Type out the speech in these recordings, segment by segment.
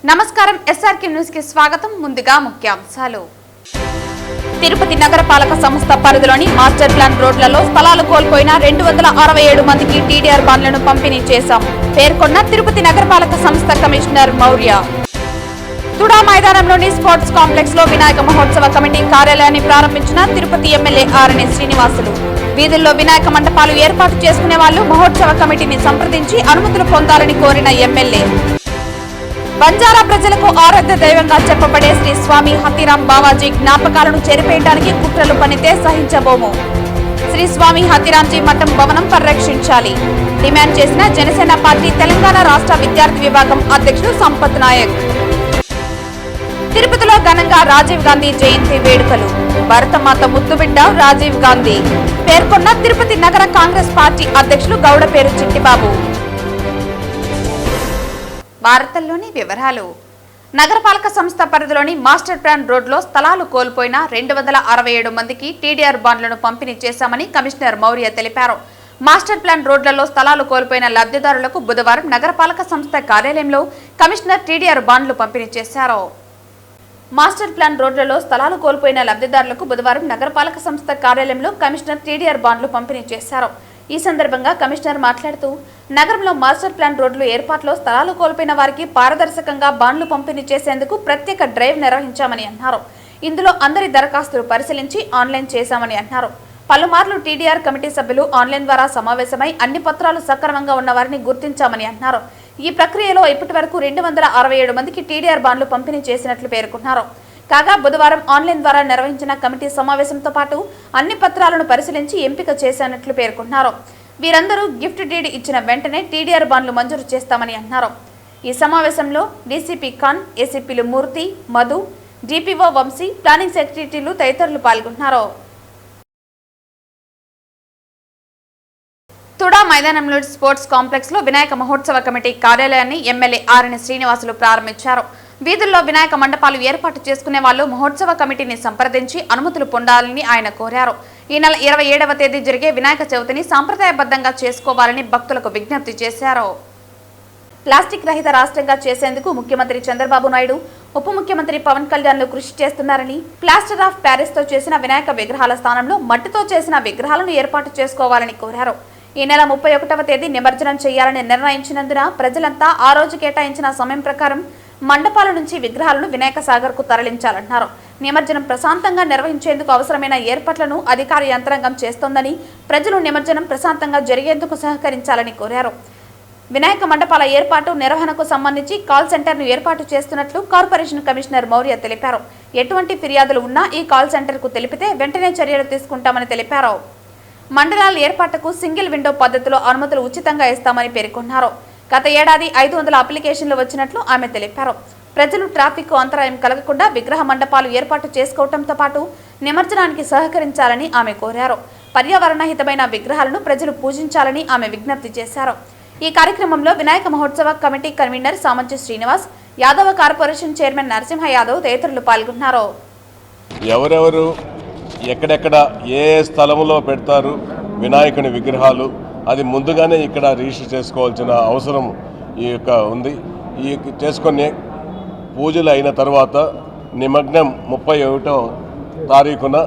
నమస్కారం SRK news కి స్వాగతం. ముందుగా ముఖ్యాంశాలు. తిరుపతి నగరపాలక సంస్థ పరిధిలోని మాస్టర్ ప్లాన్ రోడ్లలో స్థలాలు కోల్పోయిన 267 మందికి టీడీఆర్ బాండ్లను పంపిణీ చేశాం పేర్కొన్న తిరుపతి నగరపాలక సంస్థ కమిషనర్ మౌర్య. తుడా మైదానంలోని స్పోర్ట్స్ కాంప్లెక్స్ లో వినాయక మహోత్సవ కమిటీ కార్యాలయాన్ని ప్రారంభించిన తిరుపతి ఎమ్మెల్యే ఆర్ఎన్ శ్రీనివాసులు. వీధుల్లో వినాయక మండపాలు ఏర్పాటు చేసుకునే వాళ్లు మహోత్సవ కమిటీని సంప్రదించి అనుమతులు పొందాలని కోరిన ఎమ్మెల్యే. బంజారా ప్రజలకు ఆరాధ్య దైవంగా చెప్పబడే శ్రీ స్వామి హతీరాం బావాజీ జ్ఞాపకాలను చెరిపేయడానికి కుట్రలు పనితే సహించబోము. శ్రీ స్వామి హతీరాంజీ మఠం భవనం పరిరక్షించాలి డిమాండ్ చేసిన జనసేన పార్టీ తెలంగాణ రాష్ట్ర విద్యార్థి విభాగం అధ్యక్షుడు సంపత్ నాయక్. తిరుపతిలో ఘనంగా రాజీవ్ గాంధీ జయంతి వేడుకలు. భరతమాత ముద్దుబిడ్డ రాజీవ్ గాంధీ పేర్కొన్న తిరుపతి నగర కాంగ్రెస్ పార్టీ అధ్యక్షులు గౌడపేరు చిట్టిబాబు. వార్తల్లోని వివరాలు. నగరపాలక సంస్థ పరిధిలోని మాస్టర్ ప్లాన్ రోడ్లో స్థలాలు కోల్పోయిన 267 మందికి టీడీఆర్ బాండ్లను పంపిణీ చేశామని కమిషనర్ మౌర్య తెలిపారు. మాస్టర్ ప్లాన్ రోడ్లలో స్థలాలు కోల్పోయిన లబ్ధిదారులకు బుధవారం నగరపాలక సంస్థ కార్యాలయంలో కమిషనర్ టీడీఆర్ బాండ్లు పంపిణీ చేశారు. మాస్టర్ ప్లాన్ రోడ్లలో స్థలాలు కోల్పోయిన లబ్ధిదారులకు బుధవారం నగరపాలక సంస్థ కార్యాలయంలో కమిషనర్ టీడీఆర్ బాండ్లు పంపిణీ చేశారు. ఈ సందర్భంగా కమిషనర్ మాట్లాడుతూ నగరంలో మాస్టర్ ప్లాన్ రోడ్లు ఏర్పాటులో స్థలాలు కోల్పోయిన వారికి పారదర్శకంగా బాండ్లు పంపిణీ చేసేందుకు ప్రత్యేక డ్రైవ్ నిర్వహించామని అన్నారు. ఇందులో అందరి దరఖాస్తులు పరిశీలించి ఆన్లైన్ చేశామని అన్నారు. పలుమార్లు టీడీఆర్ కమిటీ సభ్యులు ఆన్లైన్ ద్వారా సమావేశమై అన్ని పత్రాలు సక్రమంగా ఉన్న వారిని గుర్తించామని అన్నారు. ఈ ప్రక్రియలో ఇప్పటి వరకు 267 మందికి టీడీఆర్ బాండ్లు పంపిణీ చేసినట్లు పేర్కొన్నారు. కాగా బుధవారం ఆన్లైన్ ద్వారా నిర్వహించిన కమిటీ సమావేశంతో పాటు అన్ని పత్రాలను పరిశీలించి ఎంపిక చేసినట్లు పేర్కొన్నారు. వీరందరూ గిఫ్ట్ డీడ్ ఇచ్చిన వెంటనే టీడీఆర్ బాండ్లు మంజూరు చేస్తామని అన్నారు. ఈ సమావేశంలో డీసీపీ ఖాన్, ఏసీపీలు మూర్తి, మధు, డిపిఓ వంశీ, ప్లానింగ్ సెక్రటరీలు తదితరులు పాల్గొన్నారు. తుడా మైదానంలోని స్పోర్ట్స్ కాంప్లెక్స్ లో వినాయక మహోత్సవ కమిటీ కార్యాలయాన్ని ఎమ్మెల్యే ఆర్ఎన్ శ్రీనివాసులు ప్రారంభించారు. వీధుల్లో వినాయక మండపాలు ఏర్పాటు చేసుకునే వాళ్లు మహోత్సవ కమిటీని సంప్రదించి అనుమతులు పొందాలని ఆయన కోరారు. ఈ నెల 27వ తేదీ జరిగే వినాయక చవితిని సాంప్రదాయబద్ధంగా చేసుకోవాలని భక్తులకు విజ్ఞప్తి చేశారు. ప్లాస్టిక్ రహిత రాష్ట్రంగా చేసేందుకు ముఖ్యమంత్రి చంద్రబాబు నాయుడు, ఉప ముఖ్యమంత్రి పవన్ కళ్యాణ్లు కృషి చేస్తున్నారని, ప్లాస్టర్ ఆఫ్ ప్యారిస్ తో చేసిన వినాయక విగ్రహాల స్థానంలో మట్టితో చేసిన విగ్రహాలను ఏర్పాటు చేసుకోవాలని కోరారు. ఈ నెల 31వ తేదీ నిమజ్జనం చేయాలని నిర్ణయించినందున ప్రజలంతా ఆ రోజు కేటాయించిన సమయం ప్రకారం మండపాల నుంచి విగ్రహాలను వినాయక సాగర్ కు తరలించాలన్నారు. నిమజ్జనం ప్రశాంతంగా నిర్వహించేందుకు అవసరమైన ఏర్పాట్లను అధికార యంత్రాంగం చేస్తోందని, ప్రజలు నిమజ్జనం ప్రశాంతంగా జరిగేందుకు సహకరించాలని కోరారు. వినాయక మండపాల ఏర్పాటు నిర్వహణకు సంబంధించి కాల్ సెంటర్ ను ఏర్పాటు చేస్తున్నట్లు కార్పొరేషన్ కమిషనర్ మౌర్య తెలిపారు. ఎటువంటి ఫిర్యాదులు ఉన్నా ఈ కాల్ సెంటర్ కు తెలిపితే వెంటనే చర్యలు తీసుకుంటామని తెలిపారు. మండలాల ఏర్పాటుకు సింగిల్ విండో పద్ధతిలో అనుమతులు ఉచితంగా ఇస్తామని పేర్కొన్నారు. గత ఏడాది 500 అప్లికేషన్లు వచ్చినట్లు ఆమె తెలిపారు. ప్రజలు ట్రాఫిక్ అంతరాయం కలగకుండా విగ్రహ మండపాలు ఏర్పాటు చేసుకోవడంతో పాటు నిమజ్జనానికి సహకరించాలని ఆమె కోరారు. పర్యావరణ హితమైన విగ్రహాలను ప్రజలు పూజించాలని ఆమె విజ్ఞప్తి చేశారు. ఈ కార్యక్రమంలో వినాయక మహోత్సవ committee convener Samanchi Srinivas Yadav, corporation chairman Narasimha Yadav తదితరులు పాల్గొన్నారు. ఎవరెవరు ఎక్కడెక్కడ ఏ స్థలంలో పెడతారు వినాయకుని విగ్రహాలు, అది ముందుగానే ఇక్కడ రిజిస్టర్ చేసుకోవాల్సిన అవసరం ఉంది. ఈ చేసుకునే పూజలు అయిన తర్వాత నిమగ్నం 31వ తారీఖున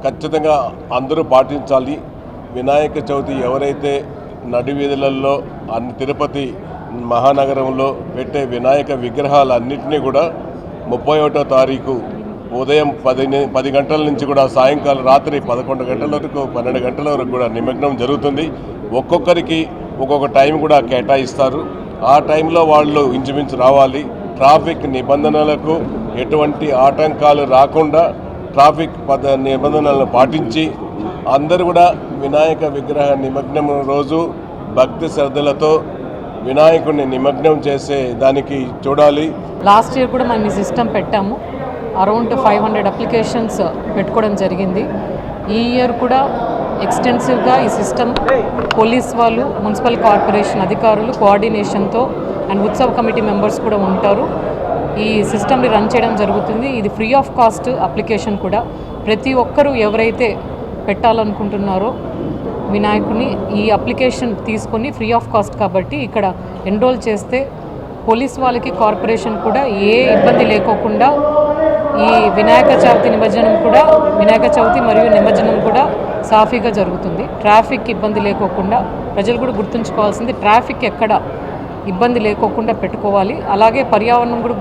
ఖచ్చితంగా అందరూ పాటించాలి. వినాయక చవితి ఎవరైతే నడివీధులలో తిరుపతి మహానగరంలో పెట్టే వినాయక విగ్రహాలన్నింటినీ కూడా 31వ తారీఖు ఉదయం 10 గంటల నుంచి కూడా సాయంకాలం రాత్రి 11 గంటల వరకు 12 గంటల వరకు కూడా నిమగ్నం జరుగుతుంది. ఒక్కొక్కరికి ఒక్కొక్క టైం కూడా కేటాయిస్తారు. ఆ టైంలో వాళ్ళు ఇంచుమించు రావాలి. ట్రాఫిక్ నిబంధనలకు ఎటువంటి ఆటంకాలు రాకుండా ట్రాఫిక్ నిబంధనలను పాటించి అందరూ కూడా వినాయక విగ్రహ నిమగ్నం రోజు భక్తి శ్రద్ధలతో వినాయకుడిని నిమగ్నం చేసే దానికి చూడాలి. లాస్ట్ ఇయర్ కూడా మనం ఈ సిస్టమ్ పెట్టాము. అరౌండ్ 500 అప్లికేషన్స్ పెట్టుకోవడం జరిగింది. ఈ ఇయర్ కూడా ఎక్స్టెన్సివ్గా ఈ సిస్టమ్ పోలీస్ వాళ్ళు, మున్సిపల్ కార్పొరేషన్ అధికారులు కోఆర్డినేషన్తో అండ్ ఉత్సవ్ కమిటీ మెంబర్స్ కూడా ఉంటారు. ఈ సిస్టమ్ని రన్ చేయడం జరుగుతుంది. ఇది ఫ్రీ ఆఫ్ కాస్ట్ అప్లికేషన్ కూడా. ప్రతి ఒక్కరూ ఎవరైతే పెట్టాలనుకుంటున్నారో వినాయకుని ఈ అప్లికేషన్ తీసుకొని ఫ్రీ ఆఫ్ కాస్ట్ కాబట్టి ఇక్కడ ఎన్రోల్ చేస్తే పోలీస్ వాళ్ళకి కార్పొరేషన్ కూడా ఏ ఇబ్బంది లేకోకుండా ఈ వినాయక చవితి మరియు నిమజ్జనం కూడా సాఫీగా జరుగుతుంది. ట్రాఫిక్ ఇబ్బంది లేకోకుండా ప్రజలు కూడా గుర్తుంచుకోవాల్సింది ట్రాఫిక్ ఎక్కడ ఇబ్బంది లేకోకుండా పెట్టుకోవాలి. అలాగే పర్యావరణం కూడా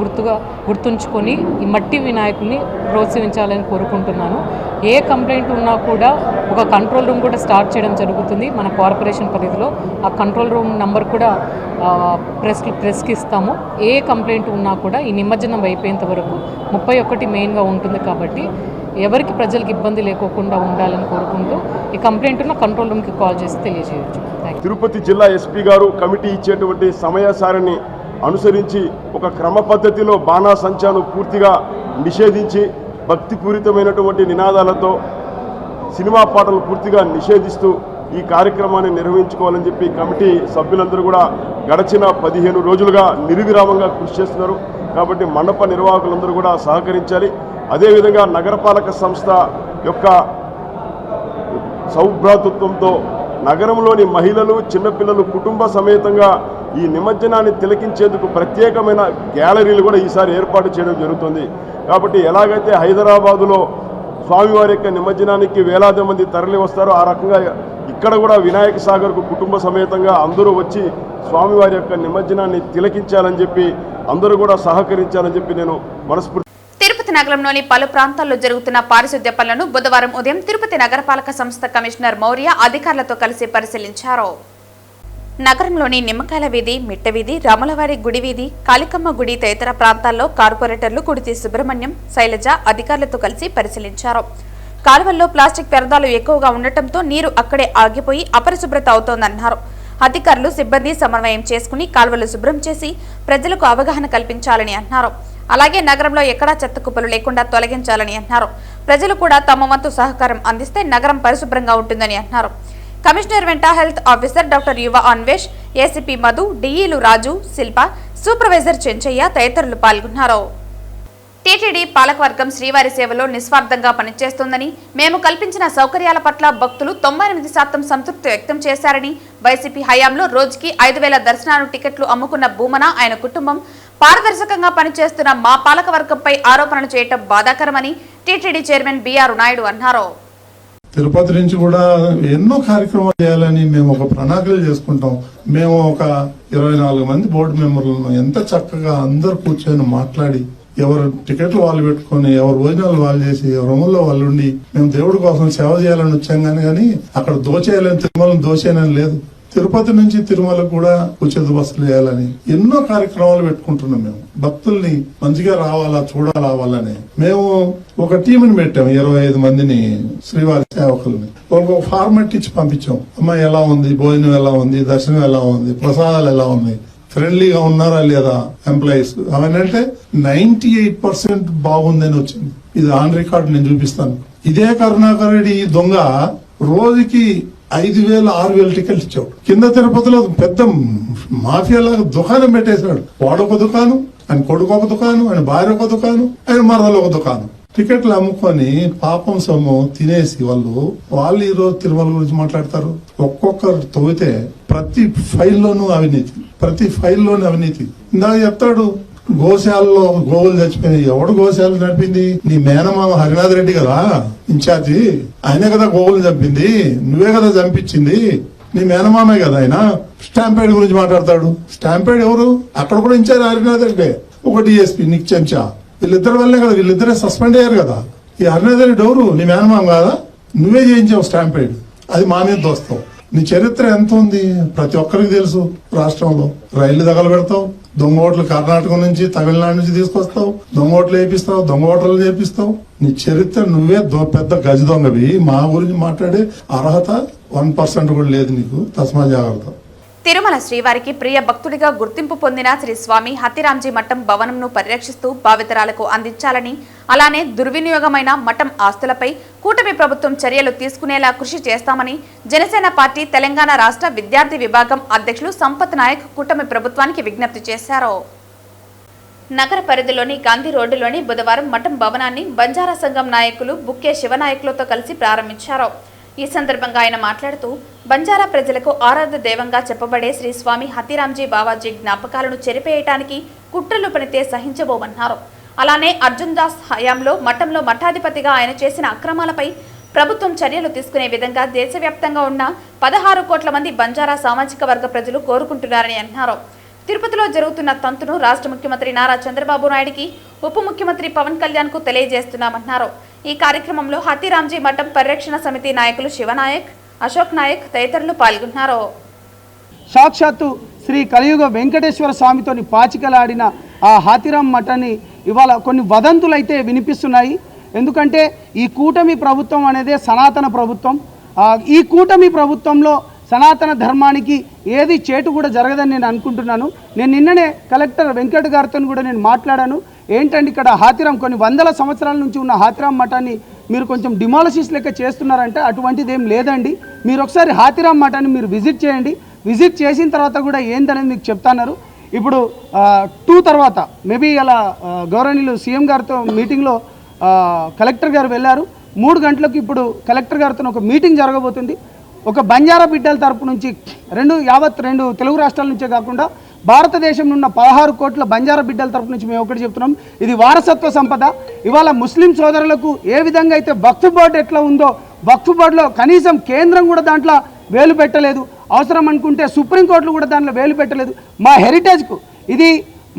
గుర్తుంచుకొని ఈ మట్టి వినాయకుల్ని ప్రోత్సహించాలని కోరుకుంటున్నాను. ఏ కంప్లైంట్ ఉన్నా కూడా ఒక కంట్రోల్ రూమ్ కూడా స్టార్ట్ చేయడం జరుగుతుంది మన కార్పొరేషన్ పరిధిలో. ఆ కంట్రోల్ రూమ్ నంబర్ కూడా ప్రెస్కి ఇస్తాము. ఏ కంప్లైంట్ ఉన్నా కూడా ఈ నిమజ్జనం అయిపోయేంత వరకు 31 మెయిన్గా ఉంటుంది కాబట్టి ఎవరికి ప్రజలకు ఇబ్బంది లేకోకుండా ఉండాలని కోరుకుంటూ ఈ కంప్లైంట్ ఉన్న కంట్రోల్ రూమ్కి కాల్ చేసి తెలియజేయచ్చు. తిరుపతి జిల్లా ఎస్పీ గారు కమిటీ ఇచ్చేటువంటి సమయసారిని అనుసరించి ఒక క్రమ పద్ధతిలో బాణాసంచాను పూర్తిగా నిషేధించి భక్తిపూరితమైనటువంటి నినాదాలతో సినిమా పాటలు పూర్తిగా నిషేధిస్తూ ఈ కార్యక్రమాన్ని నిర్వహించుకోవాలని చెప్పి కమిటీ సభ్యులందరూ కూడా గడచిన 15 రోజులుగా నిర్విరామంగా కృషి చేస్తున్నారు. కాబట్టి మండప నిర్వాహకులందరూ కూడా సహకరించాలి. అదేవిధంగా నగరపాలక సంస్థ యొక్క సౌభ్రాతృత్వంతో నగరంలోని మహిళలు చిన్నపిల్లలు కుటుంబ సమేతంగా ఈ నిమజ్జనాన్ని తిలకించేందుకు ప్రత్యేకమైన గ్యాలరీలు కూడా ఈసారి ఏర్పాటు చేయడం జరుగుతుంది. కాబట్టి ఎలాగైతే హైదరాబాదులో స్వామివారి యొక్క నిమజ్జనానికి వేలాది మంది తరలి వస్తారో ఆ రకంగా ఇక్కడ కూడా వినాయక సాగర్కు కుటుంబ సమేతంగా అందరూ వచ్చి స్వామివారి యొక్క నిమజ్జనాన్ని తిలకించాలని చెప్పి అందరూ కూడా సహకరించాలని చెప్పి నేను మనస్ఫూర్తి. తిరుపతి నగరంలోని పలు ప్రాంతాల్లో జరుగుతున్న పారిశుద్ధ్య పనులను బుధవారం ఉదయం తిరుపతి నగరపాలక సంస్థ కమిషనర్ మౌర్య అధికారులతో కలిసి పరిశీలించారు. నగరంలోని నిమ్మకాయల వీధి, మిట్ట వీధి, రాములవారి గుడి వీధి, కాళికమ్మ గుడి తదితర ప్రాంతాల్లో కార్పొరేటర్లు కుడితి సుబ్రహ్మణ్యం, శైలజ అధికారులతో కలిసి పరిశీలించారు. కాలువల్లో ప్లాస్టిక్ వ్యర్థాలు ఎక్కువగా ఉండటంతో నీరు అక్కడే ఆగిపోయి అపరిశుభ్రత అవుతోందన్నారు. అధికారులు సిబ్బంది సమన్వయం చేసుకుని కాలువలు శుభ్రం చేసి ప్రజలకు అవగాహన కల్పించాలని అన్నారు. అలాగే నగరంలో ఎక్కడా చెత్త కుప్పలు లేకుండా తొలగించాలని అన్నారు. ప్రజలు కూడా తమ వంతు సహకారం అందిస్తే నగరం పరిశుభ్రంగా ఉంటుందని అన్నారు. కమిషనర్ వెంట హెల్త్ ఆఫీసర్ డాక్టర్ యువ అన్వేష్, ఏసీపీ మధు, డిఈలు రాజు, శిల్ప, సూపర్వైజర్ చెంచయ్య తదితరులు పాల్గొన్నారు. టీటీడీ పాలకవర్గం శ్రీవారి సేవలో నిస్వార్థంగా పనిచేస్తోందని, మేము కల్పించిన సౌకర్యాల పట్ల భక్తులు 98% సంతృప్తి వ్యక్తం చేశారని, వైసీపీ హయాంలో రోజుకి 5,000 దర్శనాలు టికెట్లు అమ్ముకున్న భూమన ఆయన కుటుంబం పారదర్శకంగా పనిచేస్తున్న మా పాలకవర్గంపై ఆరోపణలు చేయటం బాధాకరమని టీటీడీ చైర్మన్ బిఆర్ నాయుడు అన్నారు. తిరుపతి నుంచి కూడా ఎన్నో కార్యక్రమాలు చేయాలని మేము ఒక ప్రణాళికలు చేసుకుంటాం. మేము ఒక 24 మంది బోర్డు మెంబర్లను ఎంత చక్కగా అందరు కూర్చొని మాట్లాడి ఎవరు టికెట్లు వాళ్ళు పెట్టుకుని ఎవరు భోజనాలు వాళ్ళు చేసి ఎవరు రూముల్లో వాళ్ళు ఉండి మేము దేవుడి కోసం సేవ చేయాలని వచ్చాం కానీ అక్కడ దోచేయాలని తిరుమలను దోచేయాలని లేదు. తిరుపతి నుంచి తిరుమల కూడా ఉచిత బస్సులు చేయాలని ఎన్నో కార్యక్రమాలు పెట్టుకుంటున్నాం. మేము భక్తుల్ని మంచిగా రావాలా చూడాలని మేము ఒక టీంని పెట్టాం. 25 మందిని శ్రీవారి సేవకుల్ని ఒక ఫార్మాట్ ఇచ్చి పంపించాం. అమ్మా ఎలా ఉంది, భోజనం ఎలా ఉంది, దర్శనం ఎలా ఉంది, ప్రసాదాలు ఎలా ఉంది, ఫ్రెండ్లీగా ఉన్నారా లేదా ఎంప్లాయీస్ అవన్నీ 98% బాగుందని వచ్చింది. ఇది ఆన్ రికార్డ్ నేను చూపిస్తాను. ఇదే కరుణాకర్ రెడ్డి దొంగ రోజుకి 5,000 6,000 టికెట్లు ఇచ్చాడు. కింద తిరుపతిలో పెద్ద మాఫియాలాగా దుకాణం పెట్టేశాడు. వాడొక దుకాణం, ఆయన కొడుకు ఒక దుకాణం, ఆయన భార్య ఒక దుకాణం, ఆయన మరదలు ఒక దుకాణం. టికెట్లు అమ్ముకొని పాపం సొమ్ము తినేసి వాళ్ళు ఈ రోజు తిరుమల గురించి మాట్లాడతారు. ఒక్కొక్కరు తవ్వితే ప్రతి ఫైల్లోనూ అవినీతి. ఇందాక చెప్తాడు గోశాలలో గోవులు చచ్చిపోయినాయి. ఎవడు గోశాల నడిపింది? నీ మేనమామ హరినాథ్ రెడ్డి కదా ఇన్ఛార్జి. ఆయనే కదా గోవులు చంపింది, నువ్వే కదా చంపించింది, నీ మేనమామే కదా ఆయన. స్టాంపేడ్ గురించి మాట్లాడతాడు. స్టాంపేడ్ ఎవరు? అక్కడ కూడా ఇన్ఛార్జ్ హరినాథ్ రెడ్డి, ఒక డిఎస్పీ నిక్ చెంచా. వీళ్ళిద్దరి వల్లే కదా, వీళ్ళిద్దరే సస్పెండ్ అయ్యారు కదా. ఈ హరినాథ్ రెడ్డి ఎవరు? నీ మేనమామ కాదా? నువ్వే చేయించావు స్టాంపేడ్, అది మా మీద దోస్తావు. నీ చరిత్ర ఎంత ఉంది ప్రతి ఒక్కరికి తెలుసు. రాష్ట్రంలో రైళ్లు తగలబెడతావు, దొంగ ఓట్లు కర్ణాటక నుంచి తమిళనాడు నుంచి తీసుకొస్తావు, దొంగ ఓట్లు వేపిస్తావు, దొంగ ఓట్లు చేపిస్తావు. నీ చరిత్ర నువ్వే పెద్ద గజ దొంగవి. మా గురించి మాట్లాడే అర్హత 1% కూడా లేదు నీకు. తస్మా జాగ్రత్త. తిరుమల శ్రీవారికి ప్రియ భక్తుడిగా గుర్తింపు పొందిన శ్రీ స్వామి హతిరాంజీ మఠం భవనంను పరిరక్షిస్తూ భావితరాలకు అందించాలని, అలానే దుర్వినియోగమైన మఠం ఆస్తులపై కూటమి ప్రభుత్వం చర్యలు తీసుకునేలా కృషి చేస్తామని జనసేన పార్టీ తెలంగాణ రాష్ట్ర విద్యార్థి విభాగం అధ్యక్షులు సంపత్ నాయక్ కూటమి ప్రభుత్వానికి విజ్ఞప్తి చేశారు. నగర పరిధిలోని గాంధీ రోడ్డులోని బుధవారం మఠం భవనాన్ని బంజారా సంఘం నాయకులు బుక్కే శివనాయకులతో కలిసి ప్రారంభించారు. ఈ సందర్భంగా ఆయన మాట్లాడుతూ బంజారా ప్రజలకు ఆరాధ్య దైవంగా చెప్పబడే శ్రీ స్వామి హతీరాంజీ బావాజీ జ్ఞాపకాలను చెరిపేయటానికి కుట్రలు పనితే సహించబోమన్నారు. అలానే అర్జున్ దాస్ హయాంలో మఠంలో మఠాధిపతిగా ఆయన చేసిన అక్రమాలపై ప్రభుత్వం చర్యలు తీసుకునే విధంగా దేశవ్యాప్తంగా ఉన్న 16 కోట్ల మంది బంజారా సామాజిక వర్గ ప్రజలు కోరుకుంటున్నారని అన్నారు. తిరుపతిలో జరుగుతున్న తంతును రాష్ట్ర ముఖ్యమంత్రి నారా చంద్రబాబు నాయుడికి ఉప ముఖ్యమంత్రి పవన్ కళ్యాణ్ కు తెలియజేస్తున్నామన్నారు. ఈ కార్యక్రమంలో హతీరాంజీ మఠం పరిరక్షణ సమితి నాయకులు శివనాయక్, అశోక్ నాయక్ తదితరులు పాల్గొన్నారు. సాక్షాత్తు శ్రీ కలియుగ వెంకటేశ్వర స్వామితోని పాచికలాడిన ఆ హాతిరాం మఠాన్ని ఇవాళ కొన్ని వదంతులైతే వినిపిస్తున్నాయి. ఎందుకంటే ఈ కూటమి ప్రభుత్వం అనేదే సనాతన ప్రభుత్వం. ఈ కూటమి ప్రభుత్వంలో సనాతన ధర్మానికి ఏది చేటు కూడా జరగదని నేను అనుకుంటున్నాను. నేను నిన్ననే కలెక్టర్ వెంకట్ గారితో కూడా నేను మాట్లాడాను. ఏంటంటే ఇక్కడ హాతిరాం కొన్ని వందల సంవత్సరాల నుంచి ఉన్న హాతిరాం మఠాన్ని మీరు కొంచెం డిమాలిసిస్ లెక్క చేస్తున్నారంటే అటువంటిది ఏం లేదండి. మీరు ఒకసారి హాతిరాం మఠాన్ని మీరు విజిట్ చేయండి. విజిట్ చేసిన తర్వాత కూడా ఏందనేది మీకు చెప్తున్నారు. ఇప్పుడు 2 తర్వాత మేబీ అలా గౌరవనీయులు సీఎం గారితో మీటింగ్లో కలెక్టర్ గారు వెళ్ళారు. 3 గంటలకు ఇప్పుడు కలెక్టర్ గారితో ఒక మీటింగ్ జరగబోతుంది. ఒక బంజారా బిడ్డల తరపు నుంచి రెండు తెలుగు రాష్ట్రాల నుంచే కాకుండా భారతదేశంలో ఉన్న 16 కోట్ల బంజారా బిడ్డల తరపు నుంచి మేము ఒకటి చెప్తున్నాం, ఇది వారసత్వ సంపద. ఇవాళ ముస్లిం సోదరులకు ఏ విధంగా అయితే వక్ఫ్ బోర్డు ఎట్లా ఉందో వక్ఫ్ బోర్డులో కనీసం కేంద్రం కూడా దాంట్లో వేలు పెట్టలేదు. అవసరం అనుకుంటే సుప్రీంకోర్టులు కూడా దాంట్లో వేలు పెట్టలేదు. మా హెరిటేజ్కు ఇది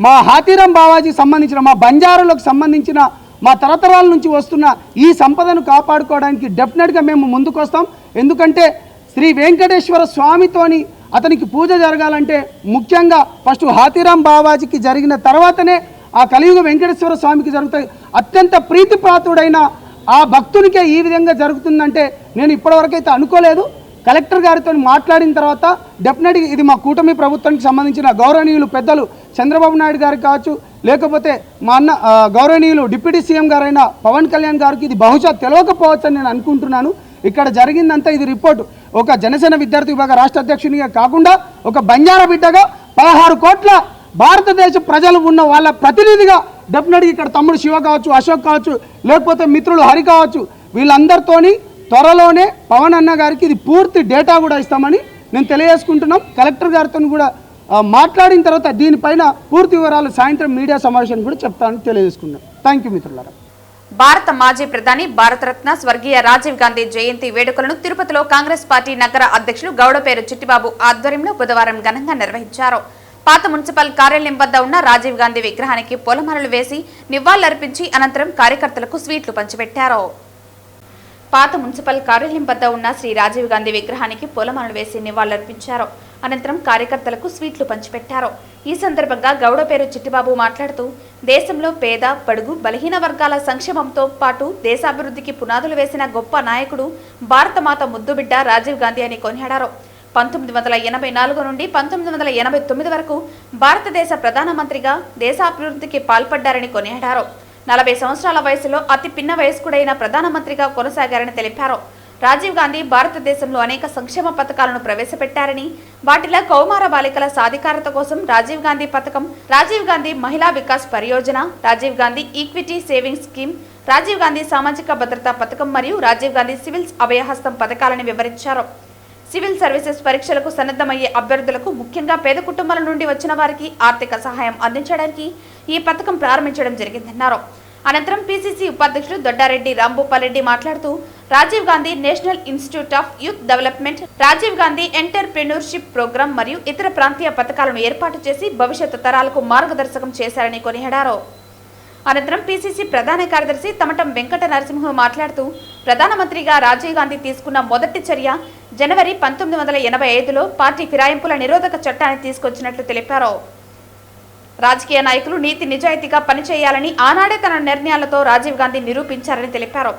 మా హాతీరాం బావాజీకి సంబంధించిన మా బంజారాలకు సంబంధించిన మా తరతరాల నుంచి వస్తున్న ఈ సంపదను కాపాడుకోవడానికి డెఫినెట్గా మేము ముందుకు వస్తాం. ఎందుకంటే శ్రీ వెంకటేశ్వర స్వామితోని అతనికి పూజ జరగాలంటే ముఖ్యంగా ఫస్ట్ హాతీరాం బావాజీకి జరిగిన తర్వాతనే ఆ కలియుగ వెంకటేశ్వర స్వామికి జరుగుతాయి. అత్యంత ప్రీతిప్రాతుడైన ఆ భక్తునికే ఈ విధంగా జరుగుతుందంటే నేను ఇప్పటివరకైతే అనుకోలేదు. కలెక్టర్ గారితో మాట్లాడిన తర్వాత డెఫినెట్గా ఇది మా కూటమి ప్రభుత్వానికి సంబంధించిన గౌరవనీయులు పెద్దలు చంద్రబాబు నాయుడు గారికి కావచ్చు, లేకపోతే మా అన్న గౌరవనీయులు డిప్యూటీ సీఎం గారైన పవన్ కళ్యాణ్ గారికి ఇది బహుశా తెలియకపోవచ్చు అని నేను అనుకుంటున్నాను. ఇక్కడ జరిగిందంతా ఇది రిపోర్టు ఒక జనసేన విద్యార్థి విభాగ రాష్ట్ర అధ్యక్షునిగా కాకుండా ఒక బంజారా బిడ్డగా 16 కోట్ల భారతదేశ ప్రజలు ఉన్న వాళ్ళ ప్రతినిధిగా డెఫినెట్గా ఇక్కడ తమ్ముడు శివ కావచ్చు, అశోక్ కావచ్చు, లేకపోతే మిత్రులు హరి కావచ్చు, వీళ్ళందరితోని త్వరలోనే పవన్ అన్న గారికి ఇది పూర్తి డేటా కూడా ఇస్తామని నేను తెలియజేసుకుంటున్నాం. కలెక్టర్ గారితో కూడా మాట్లాడిన తర్వాత దీనిపైన పూర్తి వివరాలు సాయంత్రం మీడియా సమావేశాన్ని కూడా చెప్తానని తెలియజేసుకున్నాం. థ్యాంక్ యూ మిత్రులారా. భారత మాజీ ప్రధాని భారతరత్న స్వర్గీయ రాజీవ్ గాంధీ జయంతి వేడుకలను తిరుపతిలో కాంగ్రెస్ పార్టీ నగర అధ్యక్షులు గౌడపేరు చిట్టిబాబు ఆధ్వర్యంలో బుధవారం ఘనంగా నిర్వహించారు. పాత మున్సిపల్ కార్యాలయం వద్ద ఉన్న రాజీవ్ గాంధీ విగ్రహానికి పూలమాలలు వేసి నివాళులర్పించి అనంతరం కార్యకర్తలకు స్వీట్లు పంచిపెట్టారు. పాత మున్సిపల్ కార్యాలయం వద్ద ఉన్న శ్రీ రాజీవ్ గాంధీ విగ్రహానికి పూలమాలలు వేసి నివాళులర్పించారు. అనంతరం కార్యకర్తలకు స్వీట్లు పంచిపెట్టారు. ఈ సందర్భంగా గౌడపేరు చిట్టిబాబు మాట్లాడుతూ దేశంలో పేద, బడుగు, బలహీన వర్గాల సంక్షేమంతో పాటు దేశాభివృద్ధికి పునాదులు వేసిన గొప్ప నాయకుడు భారతమాత ముద్దుబిడ్డ రాజీవ్ గాంధీ అని కొనియాడారు. 1984 నుండి 1989 వరకు భారతదేశ ప్రధానమంత్రిగా దేశాభివృద్ధికి పాల్పడ్డారని కొనియాడారు. 40 సంవత్సరాల వయసులో అతి పిన్న వయస్కుడైన ప్రధానమంత్రిగా కొనసాగారని తెలిపారు. రాజీవ్ గాంధీ భారతదేశంలో అనేక సంక్షేమ పథకాలను ప్రవేశపెట్టారని, వాటిలో కౌమార బాలికల సాధికారత కోసం రాజీవ్ గాంధీ పథకం, Rajiv Gandhi Mahila Vikas Pariyojana, Rajiv Gandhi equity savings scheme, Rajiv Gandhi సామాజిక భద్రతా పథకం మరియు రాజీవ్ గాంధీ సివిల్స్ అభయహస్తం పథకాలని వివరించారు. సివిల్ సర్వీసెస్ పరీక్షలకు సన్నద్ధమయ్యే అభ్యర్థులకు, ముఖ్యంగా పేద కుటుంబాల నుండి వచ్చిన వారికి ఆర్థిక సహాయం అందించడానికి ఈ పథకం ప్రారంభించడం జరిగిందన్నారు. అనంతరం పీసీసీ ఉపాధ్యక్షుడు దొడ్డారెడ్డి రాంభూపాల్రెడ్డి మాట్లాడుతూ Rajiv Gandhi national institute of youth development, Rajiv Gandhi entrepreneurship program మరియు ఇతర ప్రాంతీయ పథకాలను ఏర్పాటు చేసి భవిష్యత్తు తరాలకు మార్గదర్శకం చేశారని కొనియాడారు. అనంతరం పీసీసీ ప్రధాన కార్యదర్శి తమటం వెంకట నరసింహ మాట్లాడుతూ ప్రధానమంత్రిగా రాజీవ్ గాంధీ తీసుకున్న మొదటి చర్య జనవరి 1985లో పార్టీ ఫిరాయింపుల నిరోధక చట్టాన్ని తీసుకొచ్చినట్లు తెలిపారు. రాజకీయ నాయకులు నీతి నిజాయితీగా పనిచేయాలని ఆనాడే తన నిర్ణయాలతో రాజీవ్ గాంధీ నిరూపించారని తెలిపారు.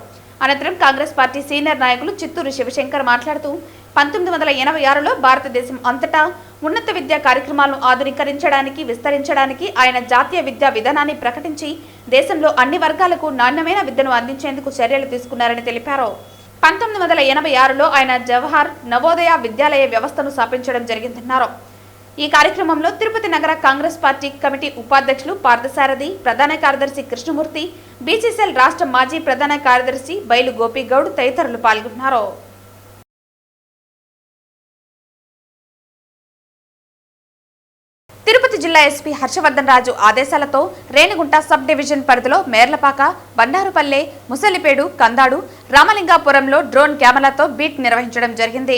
అనంతరం కాంగ్రెస్ పార్టీ సీనియర్ నాయకులు చిత్తూరు శివశంకర్ మాట్లాడుతూ 1986లో భారతదేశం అంతటా ఉన్నత విద్యా కార్యక్రమాలను ఆధునీకరించడానికి, విస్తరించడానికి ఆయన జాతీయ విద్యా విధానాన్ని ప్రకటించి దేశంలో అన్ని వర్గాలకు నాణ్యమైన విద్యను అందించేందుకు చర్యలు తీసుకున్నారని తెలిపారు. 1986లో ఆయన జవహర్ నవోదయ విద్యాలయ వ్యవస్థను స్థాపించడం జరిగిందన్నారు. ఈ కార్యక్రమంలో తిరుపతి నగర కాంగ్రెస్ పార్టీ కమిటీ ఉపాధ్యక్షులు పార్థసారథి, ప్రధాన కార్యదర్శి కృష్ణమూర్తి, బీసీసీఎల్ రాష్ట్ర మాజీ ప్రధాన కార్యదర్శి బైలు గోపి గౌడ్ తదితరులు పాల్గొన్నారు. తిరుపతి జిల్లా ఎస్పీ హర్షవర్ధన్ రాజు ఆదేశాలతో రేణిగుంట సబ్ డివిజన్ పరిధిలో మేర్లపాక, బండారుపల్లె, ముసలిపేడు, కందాడు, రామలింగాపురంలో డ్రోన్ కెమెరాతో బీట్ నిర్వహించడం జరిగింది.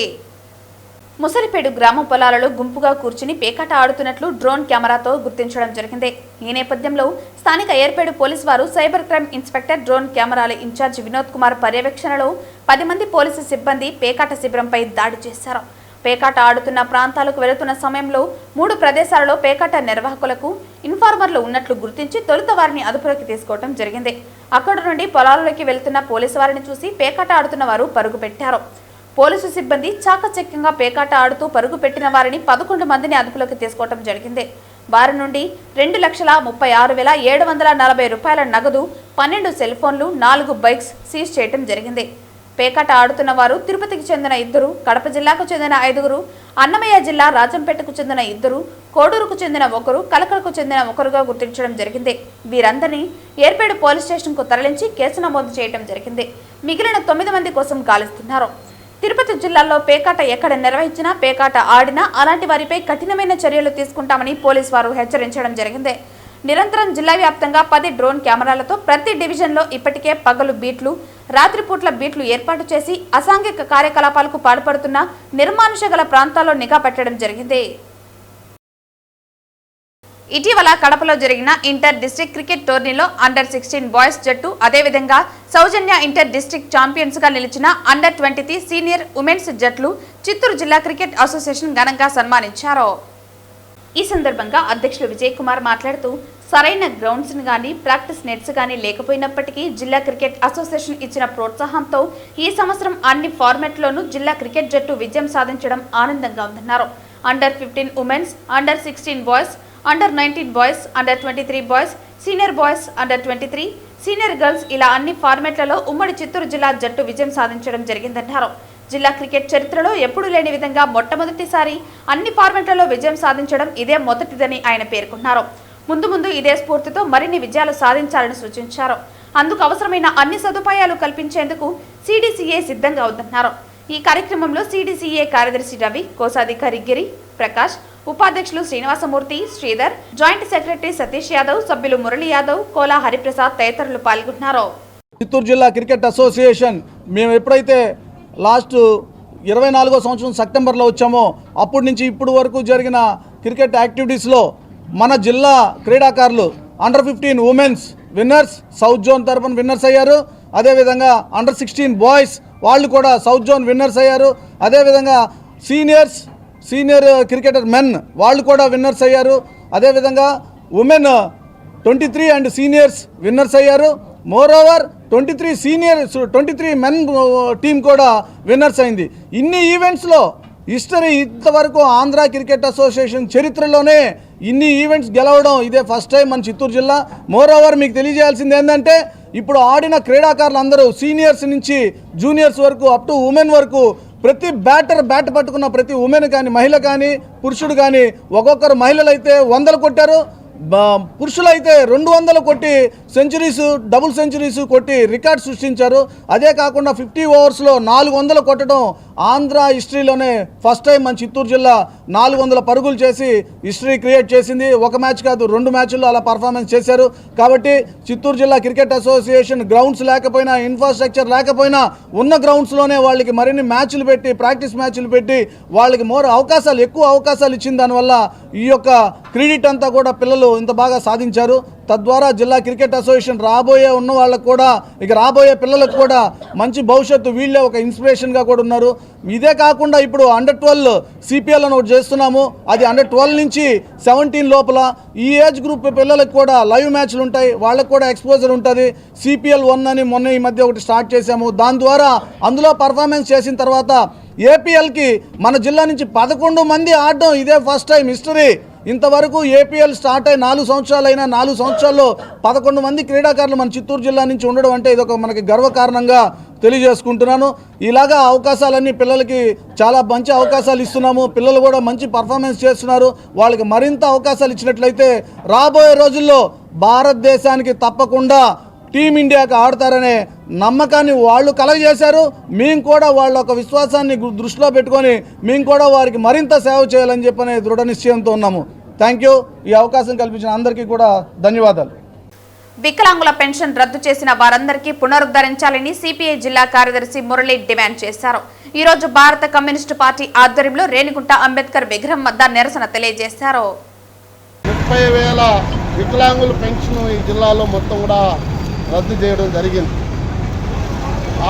ముసలిపేడు గ్రామ పొలాలలో గుంపుగా కూర్చుని పేకాట ఆడుతున్నట్లు డ్రోన్ కెమెరాతో గుర్తించడం జరిగింది. ఈ నేపథ్యంలో స్థానిక ఏర్పేడు పోలీసు వారు సైబర్ క్రైమ్ ఇన్స్పెక్టర్ డ్రోన్ కెమెరాల ఇన్ఛార్జ్ వినోద్ కుమార్ పర్యవేక్షణలో 10 మంది పోలీసు సిబ్బంది పేకాట శిబిరంపై దాడి చేశారు. పేకాట ఆడుతున్న ప్రాంతాలకు వెళుతున్న సమయంలో 3 ప్రదేశాలలో పేకాట నిర్వాహకులకు ఇన్ఫార్మర్లు ఉన్నట్లు గుర్తించి తొలుత వారిని అదుపులోకి తీసుకోవడం జరిగింది. అక్కడ నుండి పొలాలలోకి వెళ్తున్న పోలీసు వారిని చూసి పేకాట ఆడుతున్న వారు పరుగు పెట్టారు. పోలీసు సిబ్బంది చాకచక్యంగా పేకాట ఆడుతూ పరుగు పెట్టిన వారిని 11 మందిని అదుపులోకి తీసుకోవడం జరిగింది. వారి నుండి 2,36,740 రూపాయల నగదు, 12 సెల్ ఫోన్లు, 4 బైక్స్ సీజ్ చేయడం జరిగింది. పేకాట ఆడుతున్న వారు తిరుపతికి చెందిన 2, కడప జిల్లాకు చెందిన 5, అన్నమయ్య జిల్లా రాజంపేటకు చెందిన 2, కోడూరుకు చెందిన 1, కలకడకు చెందిన 1గా గుర్తించడం జరిగింది. వీరందరినీ ఏర్పేడు పోలీస్ స్టేషన్కు తరలించి కేసు నమోదు చేయడం జరిగింది. మిగిలిన 9 మంది కోసం గాలిస్తున్నారు. తిరుపతి జిల్లాలో పేకాట ఎక్కడ నిర్వహించినా, పేకాట ఆడినా అలాంటి వారిపై కఠినమైన చర్యలు తీసుకుంటామని పోలీసు వారు హెచ్చరించడం జరిగింది. నిరంతరం జిల్లా వ్యాప్తంగా 10 డ్రోన్ కెమెరాలతో ప్రతి డివిజన్లో ఇప్పటికే పగలు బీట్లు, రాత్రిపూట్ల బీట్లు ఏర్పాటు చేసి అసాంఘిక కార్యకలాపాలకు పాల్పడుతున్న నిర్మానుష గల ప్రాంతాల్లో నిఘా పెట్టడం జరిగింది. ఇటీవల కడపలో జరిగిన ఇంటర్ డిస్ట్రిక్ట్ క్రికెట్ టోర్నీలో అండర్-16 బాయ్స్ జట్టు, అదేవిధంగా సౌజన్య ఇంటర్ డిస్ట్రిక్ట్ ఛాంపియన్స్ గా నిలిచిన అండర్-23 సీనియర్ ఉమెన్స్ జట్లు చిత్తూరు జిల్లా క్రికెట్ అసోసియేషన్ ఘనంగా సన్మానించారు. ఈ సందర్భంగా అధ్యక్షులు విజయ్ కుమార్ మాట్లాడుతూ, సరైన గ్రౌండ్స్ గానీ, ప్రాక్టీస్ నెట్స్ గానీ లేకపోయినప్పటికీ జిల్లా క్రికెట్ అసోసియేషన్ ఇచ్చిన ప్రోత్సాహంతో ఈ సంవత్సరం అన్ని ఫార్మాట్లోనూ జిల్లా క్రికెట్ జట్టు విజయం సాధించడం ఆనందంగా ఉందన్నారు. అండర్-15 women's, అండర్-16 boys, under-19 boys, అండర్-23 boys, senior boys, అండర్-23, senior girls ఇలా అన్ని ఫార్మాట్లలో ఉమ్మడి చిత్తూరు జిల్లా జట్టు విజయం సాధించడం జరిగిందన్నారు. జిల్లా క్రికెట్ చరిత్రలో ఎప్పుడూ లేని విధంగా మొట్టమొదటిసారి అన్ని ఫార్మాట్లలో విజయం సాధించడం ఇదే మొదటిదని ఆయన పేర్కొన్నారు. ముందు ఇదే స్ఫూర్తితో మరిన్ని విజయాలు సాధించాలని సూచించారు. అందుకు అవసరమైన అన్ని సదుపాయాలు కల్పించేందుకు సిడిసిఏ సిద్ధంగా ఉందన్నారు. ఈ కార్యక్రమంలో సిడిసిఏ కార్యదర్శి రవి, కోశాధికారి గిరి ప్రకాష్, ఉపాధ్యక్షులు శ్రీనివాసమూర్తి, శ్రీధర్, జాయింట్ సెక్రటరీ సతీష్ యాదవ్, సభ్యులు మురళీ యాదవ్, కోలా హరిప్రసాద్ తదితరులు పాల్గొన్నారు. చిత్తూరు జిల్లా క్రికెట్ అసోసియేషన్ మేము ఎప్పుడైతే లాస్ట్ 24వ సంవత్సరం సెప్టెంబర్లో వచ్చామో అప్పటి నుంచి ఇప్పుడు వరకు జరిగిన క్రికెట్ యాక్టివిటీస్లో మన జిల్లా క్రీడాకారులు అండర్-15 ఉమెన్స్ విన్నర్స్, సౌత్ జోన్ తరఫున విన్నర్స్ అయ్యారు. అదేవిధంగా అండర్-16 బాయ్స్ వాళ్ళు కూడా సౌత్ జోన్ విన్నర్స్ అయ్యారు. అదేవిధంగా సీనియర్ క్రికెటర్ మెన్ వాళ్ళు కూడా విన్నర్స్ అయ్యారు. అదేవిధంగా ఉమెన్ 23 అండ్ సీనియర్స్ విన్నర్స్ అయ్యారు. మోరోవర్ 23 మెన్ టీం కూడా విన్నర్స్ అయింది. ఇన్ని ఈవెంట్స్లో హిస్టరీ ఇంతవరకు ఆంధ్ర క్రికెట్ అసోసియేషన్ చరిత్రలోనే ఇన్ని ఈవెంట్స్ గెలవడం ఇదే ఫస్ట్ టైం మన చిత్తూరు జిల్లా. మోరోవర్ మీకు తెలియజేయాల్సింది ఏంటంటే ఇప్పుడు ఆడిన క్రీడాకారులు అందరూ సీనియర్స్ నుంచి జూనియర్స్ వరకు అప్ టు ఉమెన్ వరకు ప్రతి బ్యాట్ పట్టుకున్న ప్రతి ఉమెన్ కానీ, మహిళ కానీ, పురుషుడు కానీ, ఒక్కొక్కరు మహిళలు అయితే 100 కొట్టారు, పురుషులైతే 200 కొట్టి సెంచరీస్, డబుల్ సెంచరీస్ కొట్టి రికార్డ్ సృష్టించారు. అదే కాకుండా 50 ఓవర్స్లో 400 కొట్టడం ఆంధ్ర హిస్టరీలోనే ఫస్ట్ టైం మన చిత్తూరు జిల్లా 400 పరుగులు చేసి హిస్టరీ క్రియేట్ చేసింది. ఒక మ్యాచ్ కాదు, 2 మ్యాచ్ల్లో అలా పర్ఫార్మెన్స్ చేశారు. కాబట్టి చిత్తూరు జిల్లా క్రికెట్ అసోసియేషన్ గ్రౌండ్స్ లేకపోయినా, ఇన్ఫ్రాస్ట్రక్చర్ లేకపోయినా ఉన్న గ్రౌండ్స్లోనే వాళ్ళకి మరిన్ని మ్యాచ్లు పెట్టి, ప్రాక్టీస్ మ్యాచ్లు పెట్టి వాళ్ళకి ఎక్కువ అవకాశాలు ఇచ్చిన దానివల్ల ఈ యొక్క క్రెడిట్ అంతా కూడా పిల్లలు ఇంత బాగా సాధించారు. తద్వారా జిల్లా క్రికెట్ అసోసియేషన్ రాబోయే ఉన్న వాళ్ళకు కూడా, ఇక రాబోయే పిల్లలకు కూడా మంచి భవిష్యత్తు, వీళ్ళే ఒక ఇన్స్పిరేషన్గా కూడా ఉన్నారు. ఇదే కాకుండా ఇప్పుడు అండర్-12 సిపిఎల్ అని ఒకటి చేస్తున్నాము. అది అండర్-12 నుంచి 17 లోపల ఈ ఏజ్ గ్రూప్ పిల్లలకు కూడా లైవ్ మ్యాచ్లు ఉంటాయి, వాళ్ళకు కూడా ఎక్స్పోజర్ ఉంటుంది. సిపిఎల్ 1 అని మొన్న ఈ మధ్య ఒకటి స్టార్ట్ చేశాము. దాని ద్వారా అందులో పర్ఫార్మెన్స్ చేసిన తర్వాత ఏపీఎల్కి మన జిల్లా నుంచి 11 మంది ఆడడం ఇదే ఫస్ట్ టైం హిస్టరీ. ఇంతవరకు ఏపీఎల్ స్టార్ట్ అయి 4 సంవత్సరాలైనా 4 సంవత్సరాల్లో 11 మంది క్రీడాకారులు మన చిత్తూరు జిల్లా నుంచి ఉండడం అంటే ఇదొక మనకి గర్వకారణంగా తెలియజేసుకుంటున్నాను. ఇలాగా అవకాశాలన్నీ పిల్లలకి చాలా మంచి అవకాశాలు ఇస్తున్నాము. పిల్లలు కూడా మంచి పర్ఫార్మెన్స్ చేస్తున్నారు. వాళ్ళకి మరింత అవకాశాలు ఇచ్చినట్లయితే రాబోయే రోజుల్లో భారతదేశానికి తప్పకుండా టీమిండియాకి ఆడతారనే నమ్మకాన్ని వాళ్ళు కలగజేశారు. మేము కూడా వాళ్ళ ఒక విశ్వాసాన్ని దృష్టిలో పెట్టుకొని మేము కూడా వారికి మరింత సేవ చేయాలని చెప్పనే దృఢ నిశ్చయంతో ఉన్నాము. Thank you. ఈ అవకాశం కల్పించిన అందరికీ కూడా ధన్యవాదాలు. వికలాంగుల పెన్షన్ రద్దు చేసిన వారందరికీ పునరుద్ధరించాలని సిపిఐ జిల్లా కార్యదర్శి మురళి డిమాండ్ చేశారు. ఈ రోజు భారత కమ్యూనిస్టు పార్టీ ఆధ్వర్యంలో రేణిగుంట అంబేద్కర్ విగ్రహం వద్ద నిరసన తెలియజేశారు. 30,000 వికలాంగుల పెన్షన్ ఈ జిల్లాలో మొత్తం కూడా రద్దు చేయడం జరిగింది.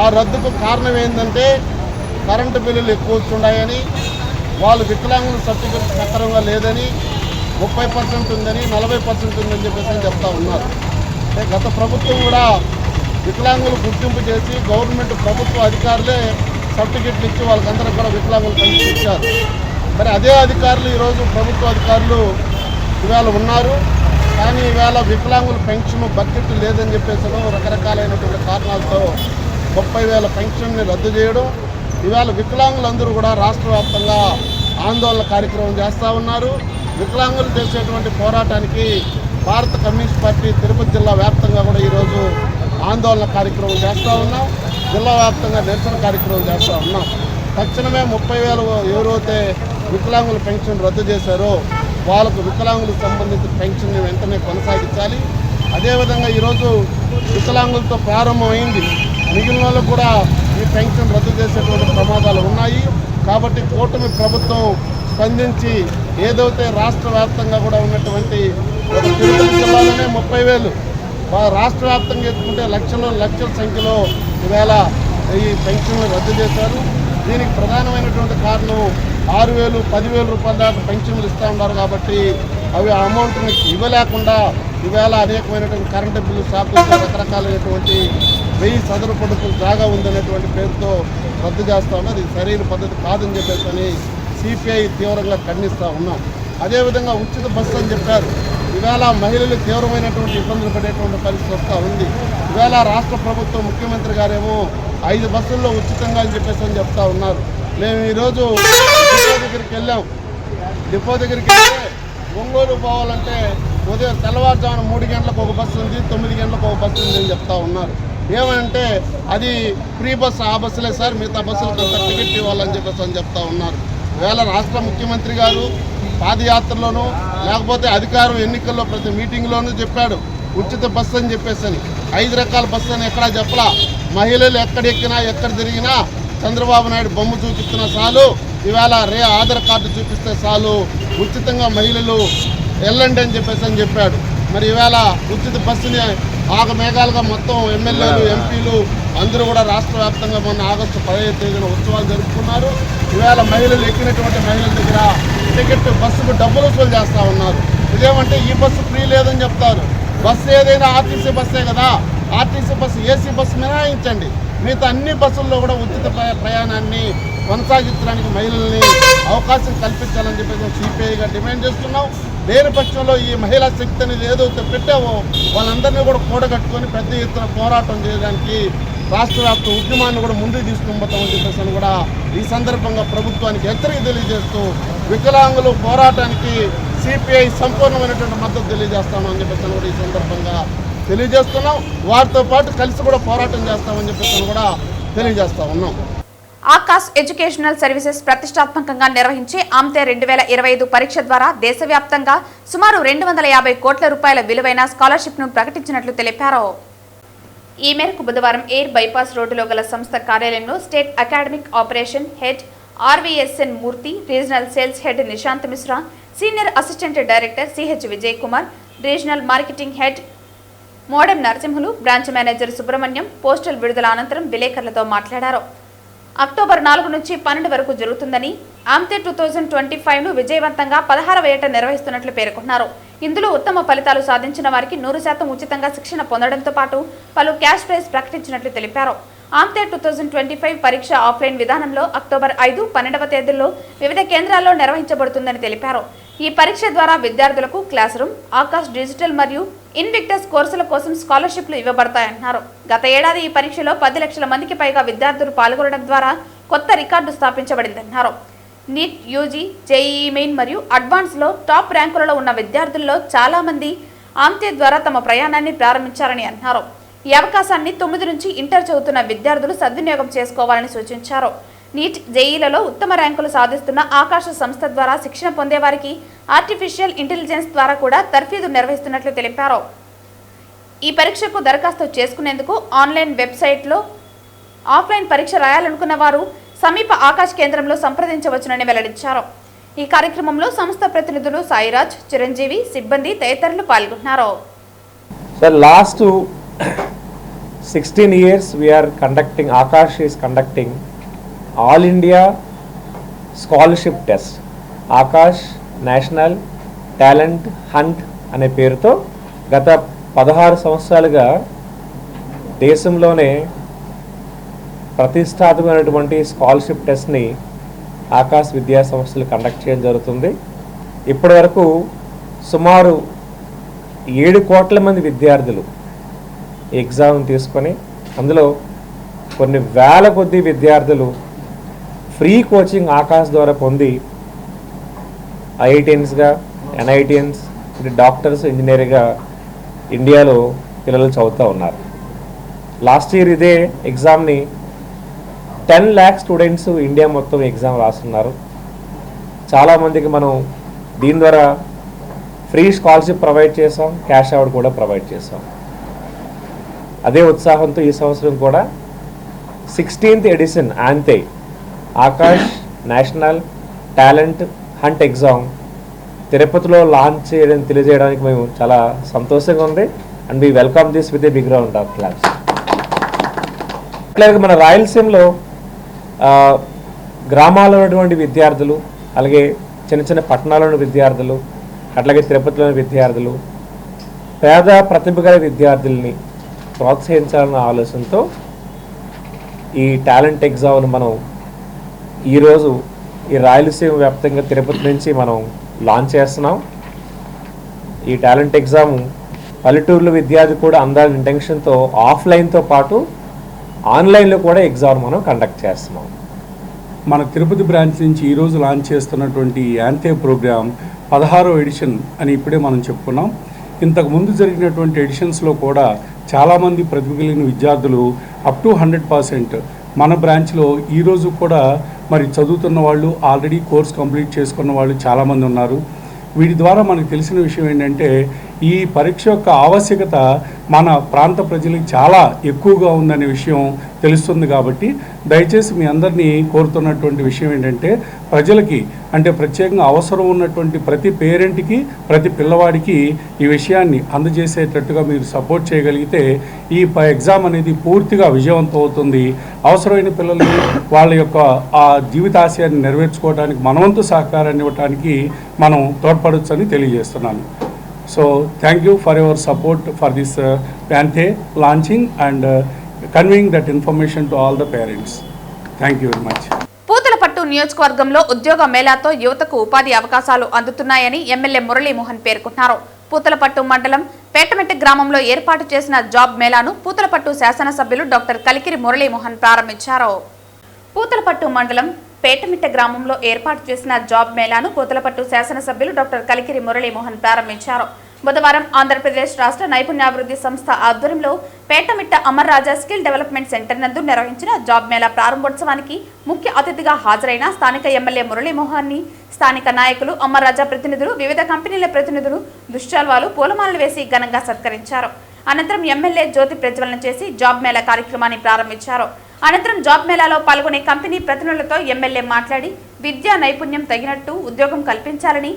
ఆ రద్దుకు కారణం ఏంటంటే కరెంటు బిల్లులు ఎక్కువ వస్తున్నాయని, వాళ్ళు వికలాంగుల సర్టిఫికెట్ సక్రమంగా లేదని, 30% ఉందని, 40% ఉందని చెప్పేసి చెప్తా ఉన్నారు. అంటే గత ప్రభుత్వం కూడా వికలాంగులు గుర్తింపు చేసి గవర్నమెంట్ ప్రభుత్వ అధికారులే సర్టిఫికెట్లు ఇచ్చి వాళ్ళకందరూ కూడా వికలాంగులు పెన్షన్ ఇచ్చారు. మరి అదే అధికారులు ఈరోజు ప్రభుత్వ అధికారులు ఇవాళ ఉన్నారు. కానీ ఇవాళ వికలాంగుల పెన్షన్ బడ్జెట్ లేదని చెప్పేసి రకరకాలైనటువంటి కారణాలతో 30,000 పెన్షన్ని రద్దు చేయడం, ఇవాళ వికలాంగులందరూ కూడా రాష్ట్ర వ్యాప్తంగా ఆందోళన కార్యక్రమం చేస్తూ ఉన్నారు. వికలాంగులు చేసేటువంటి పోరాటానికి భారత కమ్యూనిస్ట్ పార్టీ తిరుపతి జిల్లా వ్యాప్తంగా కూడా ఈరోజు ఆందోళన కార్యక్రమం చేస్తూ ఉన్నాం. జిల్లా వ్యాప్తంగా నిరసన కార్యక్రమం చేస్తూ ఉన్నాం. తక్షణమే 30,000 ఎవరైతే వికలాంగుల పెన్షన్ రద్దు చేశారో వాళ్ళకు వికలాంగులకు సంబంధించిన పెన్షన్ని వెంటనే కొనసాగించాలి. అదేవిధంగా ఈరోజు వికలాంగులతో ప్రారంభమైంది, మిగిలిన వాళ్ళకు కూడా ఈ పెన్షన్ రద్దు చేసేటువంటి ప్రమాదాలు ఉన్నాయి. కాబట్టి కూటమి ప్రభుత్వం స్పందించి ఏదైతే రాష్ట్ర వ్యాప్తంగా కూడా ఉన్నటువంటి ఒక తిరుపతి జిల్లాలోనే 30,000, రాష్ట్ర వ్యాప్తంగా ఎత్తుకుంటే లక్షల సంఖ్యలో ఈవేళ ఈ పెన్షన్లు రద్దు చేశారు. దీనికి ప్రధానమైనటువంటి కారణం 6,000, 10,000 రూపాయల దాకా పెన్షన్లు ఇస్తూ ఉన్నారు. కాబట్టి అవి ఆ అమౌంట్ని ఇవ్వలేకుండా ఈవేళ అనేకమైనటువంటి కరెంటు బిల్లు షాపులు రకరకాలైనటువంటి 1000 చదరపు అడుగుల జాగా ఉందనేటువంటి పేరుతో రద్దు చేస్తూ ఉన్నారు. ఇది సరైన పద్ధతి కాదని చెప్పేసి సిపిఐ తీవ్రంగా ఖండిస్తూ ఉన్నాం. అదేవిధంగా ఉచిత బస్సు అని చెప్పారు. ఈవేళ మహిళలు తీవ్రమైనటువంటి ఇబ్బందులు పడేటువంటి పరిస్థితి వస్తూ ఉంది. ఈవేళ రాష్ట్ర ప్రభుత్వం ముఖ్యమంత్రి గారేమో 5 బస్సుల్లో ఉచితంగా అని చెప్పేసి చెప్తా ఉన్నారు. మేము ఈరోజు డిపో దగ్గరికి వెళ్తే ఒంగోలు పోవాలంటే ఉదయం తెల్లవారుజామున 3 గంటలకు ఒక బస్సు ఉంది, 9 గంటలకు ఒక బస్సు ఉంది అని చెప్తా ఉన్నారు. ఏమంటే అది ఫ్రీ బస్సు, ఆ బస్సులే సార్, మిగతా బస్సులకు అంత టికెట్ ఇవ్వాలని చెప్పేసి చెప్తా ఉన్నారు. ఈవేళ రాష్ట్ర ముఖ్యమంత్రి గారు పాదయాత్రలోనూ లేకపోతే అధికారం ఎన్నికల్లో ప్రతి మీటింగ్లోనూ చెప్పాడు ఉచిత బస్సు అని చెప్పేసి. 5 రకాల బస్సు అని ఎక్కడా చెప్పలా. మహిళలు ఎక్కడెక్కినా ఎక్కడ తిరిగినా చంద్రబాబు నాయుడు బొమ్మ చూపిస్తున్న చాలు, ఇవాళ ఆధార్ కార్డు చూపిస్తే చాలు, ఉచితంగా మహిళలు వెళ్ళండి అని చెప్పేసి చెప్పాడు. మరి ఇవాళ ఉచిత బస్సుని ఆగమేఘాలుగా మొత్తం ఎమ్మెల్యేలు, ఎంపీలు అందరూ కూడా రాష్ట్ర వ్యాప్తంగా మొన్న ఆగస్టు 15వ తేదీన ఉత్సవాలు జరుపుకున్నారు. ఇవాళ మహిళలు ఎక్కినటువంటి మహిళల దగ్గర టికెట్ బస్సుకు డబ్బులు వసూలు చేస్తూ ఉన్నారు. ఇదేమంటే ఈ బస్సు ఫ్రీ లేదని చెప్తారు. బస్సు ఏదైనా ఆర్టీసీ బస్సే కదా, ఆర్టీసీ బస్సు ఏసీ బస్సు మినహాయించండి, మిగతా అన్ని బస్సుల్లో కూడా ఉచిత ప్రయాణాన్ని కొనసాగించడానికి మహిళల్ని అవకాశం కల్పించాలని చెప్పేసి సిపిఐగా డిమాండ్ చేస్తున్నాం. లేని పక్షంలో ఈ మహిళా శక్తి అనేది ఏదైతే పెట్టావో వాళ్ళందరినీ కూడా కూడగట్టుకొని పెద్ద ఎత్తున పోరాటం చేయడానికి రాష్ట్ర వ్యాప్త ఉద్యమాన్ని కూడా ముందుకు తీసుకుని పోతామని చెప్పేసి కూడా ఈ సందర్భంగా ప్రభుత్వానికి హెచ్చరిక తెలియజేస్తూ వికలాంగులు పోరాటానికి సిపిఐ సంపూర్ణమైనటువంటి మద్దతు తెలియజేస్తామని చెప్పేసి కూడా ఈ సందర్భంగా తెలియజేస్తున్నాం. వారితో పాటు కలిసి కూడా పోరాటం చేస్తామని చెప్పేసి కూడా తెలియజేస్తా ఉన్నాం. ఆకాశ్ ఎడ్యుకేషనల్ సర్వీసెస్ ప్రతిష్టాత్మకంగా నిర్వహించే ఆమ్తే 2025 పరీక్ష ద్వారా దేశవ్యాప్తంగా సుమారు 250 కోట్ల రూపాయల విలువైన స్కాలర్షిప్ను ప్రకటించినట్లు తెలిపారు. ఈ మేరకు బుధవారం ఎయిర్ బైపాస్ రోడ్డులో గల సంస్థ కార్యాలయంలో state academic operation head R V S N Murthy, regional sales head Nishant Mishra, senior assistant director CH Vijay Kumar, regional marketing head Modem Narasimhulu, branch manager Subrahmanyam postal విడుదల అనంతరం విలేకరులతో మాట్లాడారు. అక్టోబర్ 4 నుంచి 12 వరకు జరుగుతుందని, ఆమ్తే 2025ను విజయవంతంగా 16వ ఏట నిర్వహిస్తున్నట్లు పేర్కొన్నారు. ఇందులో ఉత్తమ ఫలితాలు సాధించిన వారికి 100% ఉచితంగా శిక్షణ పొందడంతో పాటు పలు క్యాష్ ప్రైజ్ ప్రకటించినట్లు తెలిపారు. ఆమ్తే 2025 పరీక్ష ఆఫ్లైన్ విధానంలో అక్టోబర్ 5, 12వ తేదీల్లో వివిధ కేంద్రాల్లో నిర్వహించబడుతుందని తెలిపారు. ఈ పరీక్ష ద్వారా విద్యార్థులకు క్లాస్ రూమ్, ఆకాశ్ డిజిటల్ మరియు ఇన్విక్టస్ కోర్సుల కోసం స్కాలర్షిప్లు ఇవ్వబడతాయన్నారు. గత ఏడాది ఈ పరీక్షలో 10 లక్షల మందికి పైగా విద్యార్థులు పాల్గొనడం ద్వారా కొత్త రికార్డు స్థాపించబడిందన్నారు. నీట్, యూజీ, జేఈఈ మెయిన్ మరియు అడ్వాన్స్లో టాప్ ర్యాంకులలో ఉన్న విద్యార్థుల్లో చాలా మంది ఆమ్తే ద్వారా తమ ప్రయాణాన్ని ప్రారంభించారని అన్నారు. ఈ అవకాశాన్ని 9 నుంచి ఇంటర్ చదువుతున్న విద్యార్థులు సద్వినియోగం చేసుకోవాలని సూచించారు. నీట్ జేఈలలో ఉత్తమ ర్యాంకులు సాధిస్తున్న ఆకాశ సంస్థ ద్వారా శిక్షణ పొందేవారికి ఆర్టిఫిషియల్ ఇంటెలిజెన్స్ ద్వారా కూడా తర్ఫీదు నిర్వహిస్తున్నట్లు తెలిపారు. ఈ పరీక్షకు దరఖాస్తు చేసుకునేందుకు ఆన్లైన్ వెబ్సైట్లో ఆఫ్లైన్ పరీక్ష రాయాలనుకున్న వారు సమీప ఆకాశ్ కేంద్రంలో సంప్రదించవచ్చునని వెల్లడించారు. ఈ కార్యక్రమంలో సంస్థ ప్రతినిధులు సాయిరాజ్, చిరంజీవి, సిబ్బంది తదితరులు పాల్గొన్నారు. Sir, last 16 years we are conducting, Akash is conducting All India Scholarship Test. Akash National Talent Hunt అనే పేరుతో గత 16 సంవత్సరాలుగా దేశంలోనే ప్రతిష్టాత్మకమైనటువంటి స్కాలర్షిప్ టెస్ట్ని ఆకాశ్ విద్యా సంస్థలు కండక్ట్ చేయడం జరుగుతుంది. ఇప్పటి వరకు సుమారు 7 కోట్ల మంది విద్యార్థులు ఎగ్జామ్ తీసుకొని అందులో కొన్ని వేల కొద్ది విద్యార్థులు ఫ్రీ కోచింగ్ ఆకాశ్ ద్వారా పొంది ఐఐటియన్స్గా, ఎన్ఐటియన్స్, డాక్టర్స్, ఇంజనీర్గా ఇండియాలో పిల్లలు చదువుతూ ఉన్నారు. లాస్ట్ ఇయర్ ఇదే ఎగ్జామ్ని 10 lakh స్టూడెంట్స్ ఇండియా మొత్తం ఎగ్జామ్ రాస్తున్నారు. చాలామందికి మనం దీని ద్వారా ఫ్రీ స్కాలర్షిప్ ప్రొవైడ్ చేసాం, క్యాష్ అవార్డ్ కూడా ప్రొవైడ్ చేసాం. అదే ఉత్సాహంతో ఈ సంవత్సరం కూడా 16th ఎడిషన్ ఆంతే Aakash national talent hunt exam తిరుపతిలో లాంచ్ చేయడం తెలియజేయడానికి మేము చాలా సంతోషంగా ఉంది. And we welcome this with a big round of claps. అట్లాగే మన రాయలసీమలో గ్రామాల్లో ఉన్నటువంటి విద్యార్థులు, అలాగే చిన్న చిన్న పట్టణాల్లోని విద్యార్థులు, అట్లాగే తిరుపతిలోని విద్యార్థులు, పేద ప్రతిభ గల విద్యార్థుల్ని ప్రోత్సహించాలన్న ఆలోచనతో ఈ టాలెంట్ ఎగ్జామ్ను మనం ఈరోజు ఈ రాయలసీమ వ్యాప్తంగా తిరుపతి నుంచి మనం లాంచ్ చేస్తున్నాం. ఈ టాలెంట్ ఎగ్జామ్ పల్లెటూరులో విద్యార్థి కూడా అందాలని ఇంటెన్షన్తో ఆఫ్లైన్తో పాటు ఆన్లైన్లో కూడా ఎగ్జామ్ మనం కండక్ట్ చేస్తున్నాం. మన తిరుపతి బ్రాంచ్ నుంచి ఈరోజు లాంచ్ చేస్తున్నటువంటి యాంతే ప్రోగ్రామ్ 16వ ఎడిషన్ అని ఇప్పుడే మనం చెప్పుకున్నాం. ఇంతకుముందు జరిగినటువంటి ఎడిషన్స్లో కూడా చాలామంది ప్రతిభ కలిగిన విద్యార్థులు అప్ టు 100% మన బ్రాంచ్లో ఈరోజు కూడా మరి చదువుతున్న వాళ్ళు, ఆల్రెడీ కోర్స్ కంప్లీట్ చేసుకున్న వాళ్ళు చాలామంది ఉన్నారు. వీటి ద్వారా మనకు తెలిసిన విషయం ఏంటంటే ఈ పరీక్ష యొక్క ఆవశ్యకత మన ప్రాంత ప్రజలకు చాలా ఎక్కువగా ఉందనే విషయం తెలుస్తుంది. కాబట్టి దయచేసి మీ అందరినీ కోరుతున్నటువంటి విషయం ఏంటంటే ప్రజలకి, అంటే ప్రత్యేకంగా అవసరం ఉన్నటువంటి ప్రతి పేరెంట్కి, ప్రతి పిల్లవాడికి ఈ విషయాన్ని అందజేసేటట్టుగా మీరు సపోర్ట్ చేయగలిగితే ఈ ఎగ్జామ్ అనేది పూర్తిగా విజయవంతం అవుతుంది. అవసరమైన పిల్లలు వాళ్ళ యొక్క ఆ జీవితాశయాన్ని నెరవేర్చుకోవడానికి మనవంతు సహకారాన్ని ఇవ్వడానికి మనం తోడ్పడొచ్చని తెలియజేస్తున్నాను. So thank you for your support for this Panthe launching and conveying that information to all the parents. Thank you very much. Puthalapattu నియోజకవర్గంలో ఉద్యోగ మేళాతో యువతకు ఉపాధి అవకాశాలు అందుతున్నాయని ఎమ్మెల్యే మురళీమోహన్ పేర్కొన్నారు. పూతలపట్టు మండలం పేటమెట్ట గ్రామంలో ఏర్పాటు చేసిన జాబ్ మేళాను పూతలపట్టు శాసనసభ్యులు డాక్టర్ కలికిరి మురళీమోహన్ ప్రారంభించారు. పూతలపట్టు మండలం పేటమిట్ట గ్రామంలో ఏర్పాటు చేసిన జాబ్ మేళాను పూతలపట్టు శాసనసభ్యులు డాక్టర్ కలికిరి మురళీమోహన్ ప్రారంభించారు. బుధవారం ఆంధ్రప్రదేశ్ రాష్ట్ర నైపుణ్యాభివృద్ధి సంస్థ ఆధ్వర్యంలో పేటమిట్ట అమర్ రాజా స్కిల్ డెవలప్మెంట్ సెంటర్ నందు నిర్వహించిన జాబ్ మేళా ప్రారంభోత్సవానికి ముఖ్య అతిథిగా హాజరైన స్థానిక ఎమ్మెల్యే మురళీమోహన్ని స్థానిక నాయకులు, అమర్ రాజా ప్రతినిధులు, వివిధ కంపెనీల ప్రతినిధులు దుశ్శాల్వాలు, పూలమాలలు వేసి ఘనంగా సత్కరించారు. అనంతరం ఎమ్మెల్యే జ్యోతి ప్రజ్వలన చేసి జాబ్ మేళా కార్యక్రమాన్ని ప్రారంభించారు. అనంతరం జాబ్ మేళాలో పాల్గొనే కంపెనీ ప్రతినిధులతో ఎమ్మెల్యే మాట్లాడి విద్యా నైపుణ్యం తగినట్టు ఉద్యోగం కల్పించాలని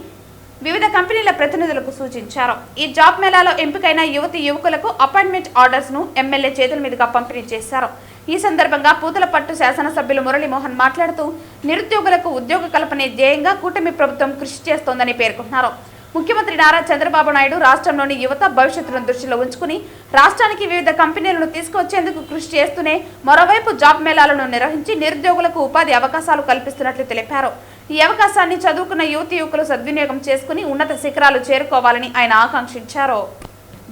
వివిధ కంపెనీల ప్రతినిధులకు సూచించారు. ఈ జాబ్ మేళాలో ఎంపికైన యువతి యువకులకు అపాయింట్మెంట్ ఆర్డర్స్ ను ఎమ్మెల్యే చేతుల మీదుగా పంపిణీ చేశారు. ఈ సందర్భంగా పూతలపట్టు శాసనసభ్యులు మురళీమోహన్ మాట్లాడుతూ నిరుద్యోగులకు ఉద్యోగ కల్పనే ధ్యేయంగా కూటమి ప్రభుత్వం కృషి చేస్తోందని పేర్కొన్నారు. ముఖ్యమంత్రి నారా చంద్రబాబు నాయుడు రాష్ట్రంలోని యువత భవిష్యత్తును దృష్టిలో ఉంచుకుని రాష్ట్రానికి వివిధ కంపెనీలను తీసుకువచ్చేందుకు కృషి చేస్తూనే మరోవైపు జాబ్ మేళాలను నిర్వహించి నిరుద్యోగులకు ఉపాధి అవకాశాలు కల్పిస్తున్నట్లు తెలిపారు. ఈ అవకాశాన్ని చదువుకున్న యువతి యువకులు సద్వినియోగం చేసుకుని ఉన్నత శిఖరాలు చేరుకోవాలని ఆయన ఆకాంక్షించారు.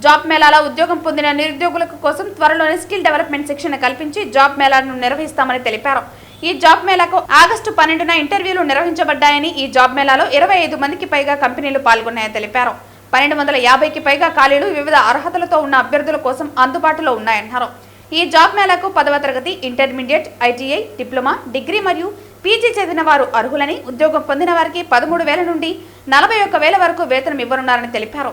జాబ్ మేళాలో ఉద్యోగం పొందిన నిరుద్యోగులకు కోసం త్వరలోనే స్కిల్ డెవలప్మెంట్ శిక్షణ కల్పించి జాబ్ మేళాను నిర్వహిస్తామని తెలిపారు. ఈ జాబ్ మేళాకు ఆగస్టు 12న ఇంటర్వ్యూలు నిర్వహించబడ్డాయని, ఈ జాబ్ మేళాలో 25 మందికి పైగా కంపెనీలు పాల్గొన్నాయని తెలిపారు. 1250కి పైగా ఖాళీలు వివిధ అర్హతలతో ఉన్న అభ్యర్థుల కోసం అందుబాటులో ఉన్నాయన్నారు. ఈ జాబ్ మేళాకు 10వ తరగతి, ఇంటర్మీడియట్, ఐటీఐ, డిప్లొమా, డిగ్రీ మరియు పీజీ చదివిన వారు అర్హులని, ఉద్యోగం పొందిన వారికి 13,000 నుండి 41,000 వరకు వేతనం ఇవ్వనున్నారని తెలిపారు.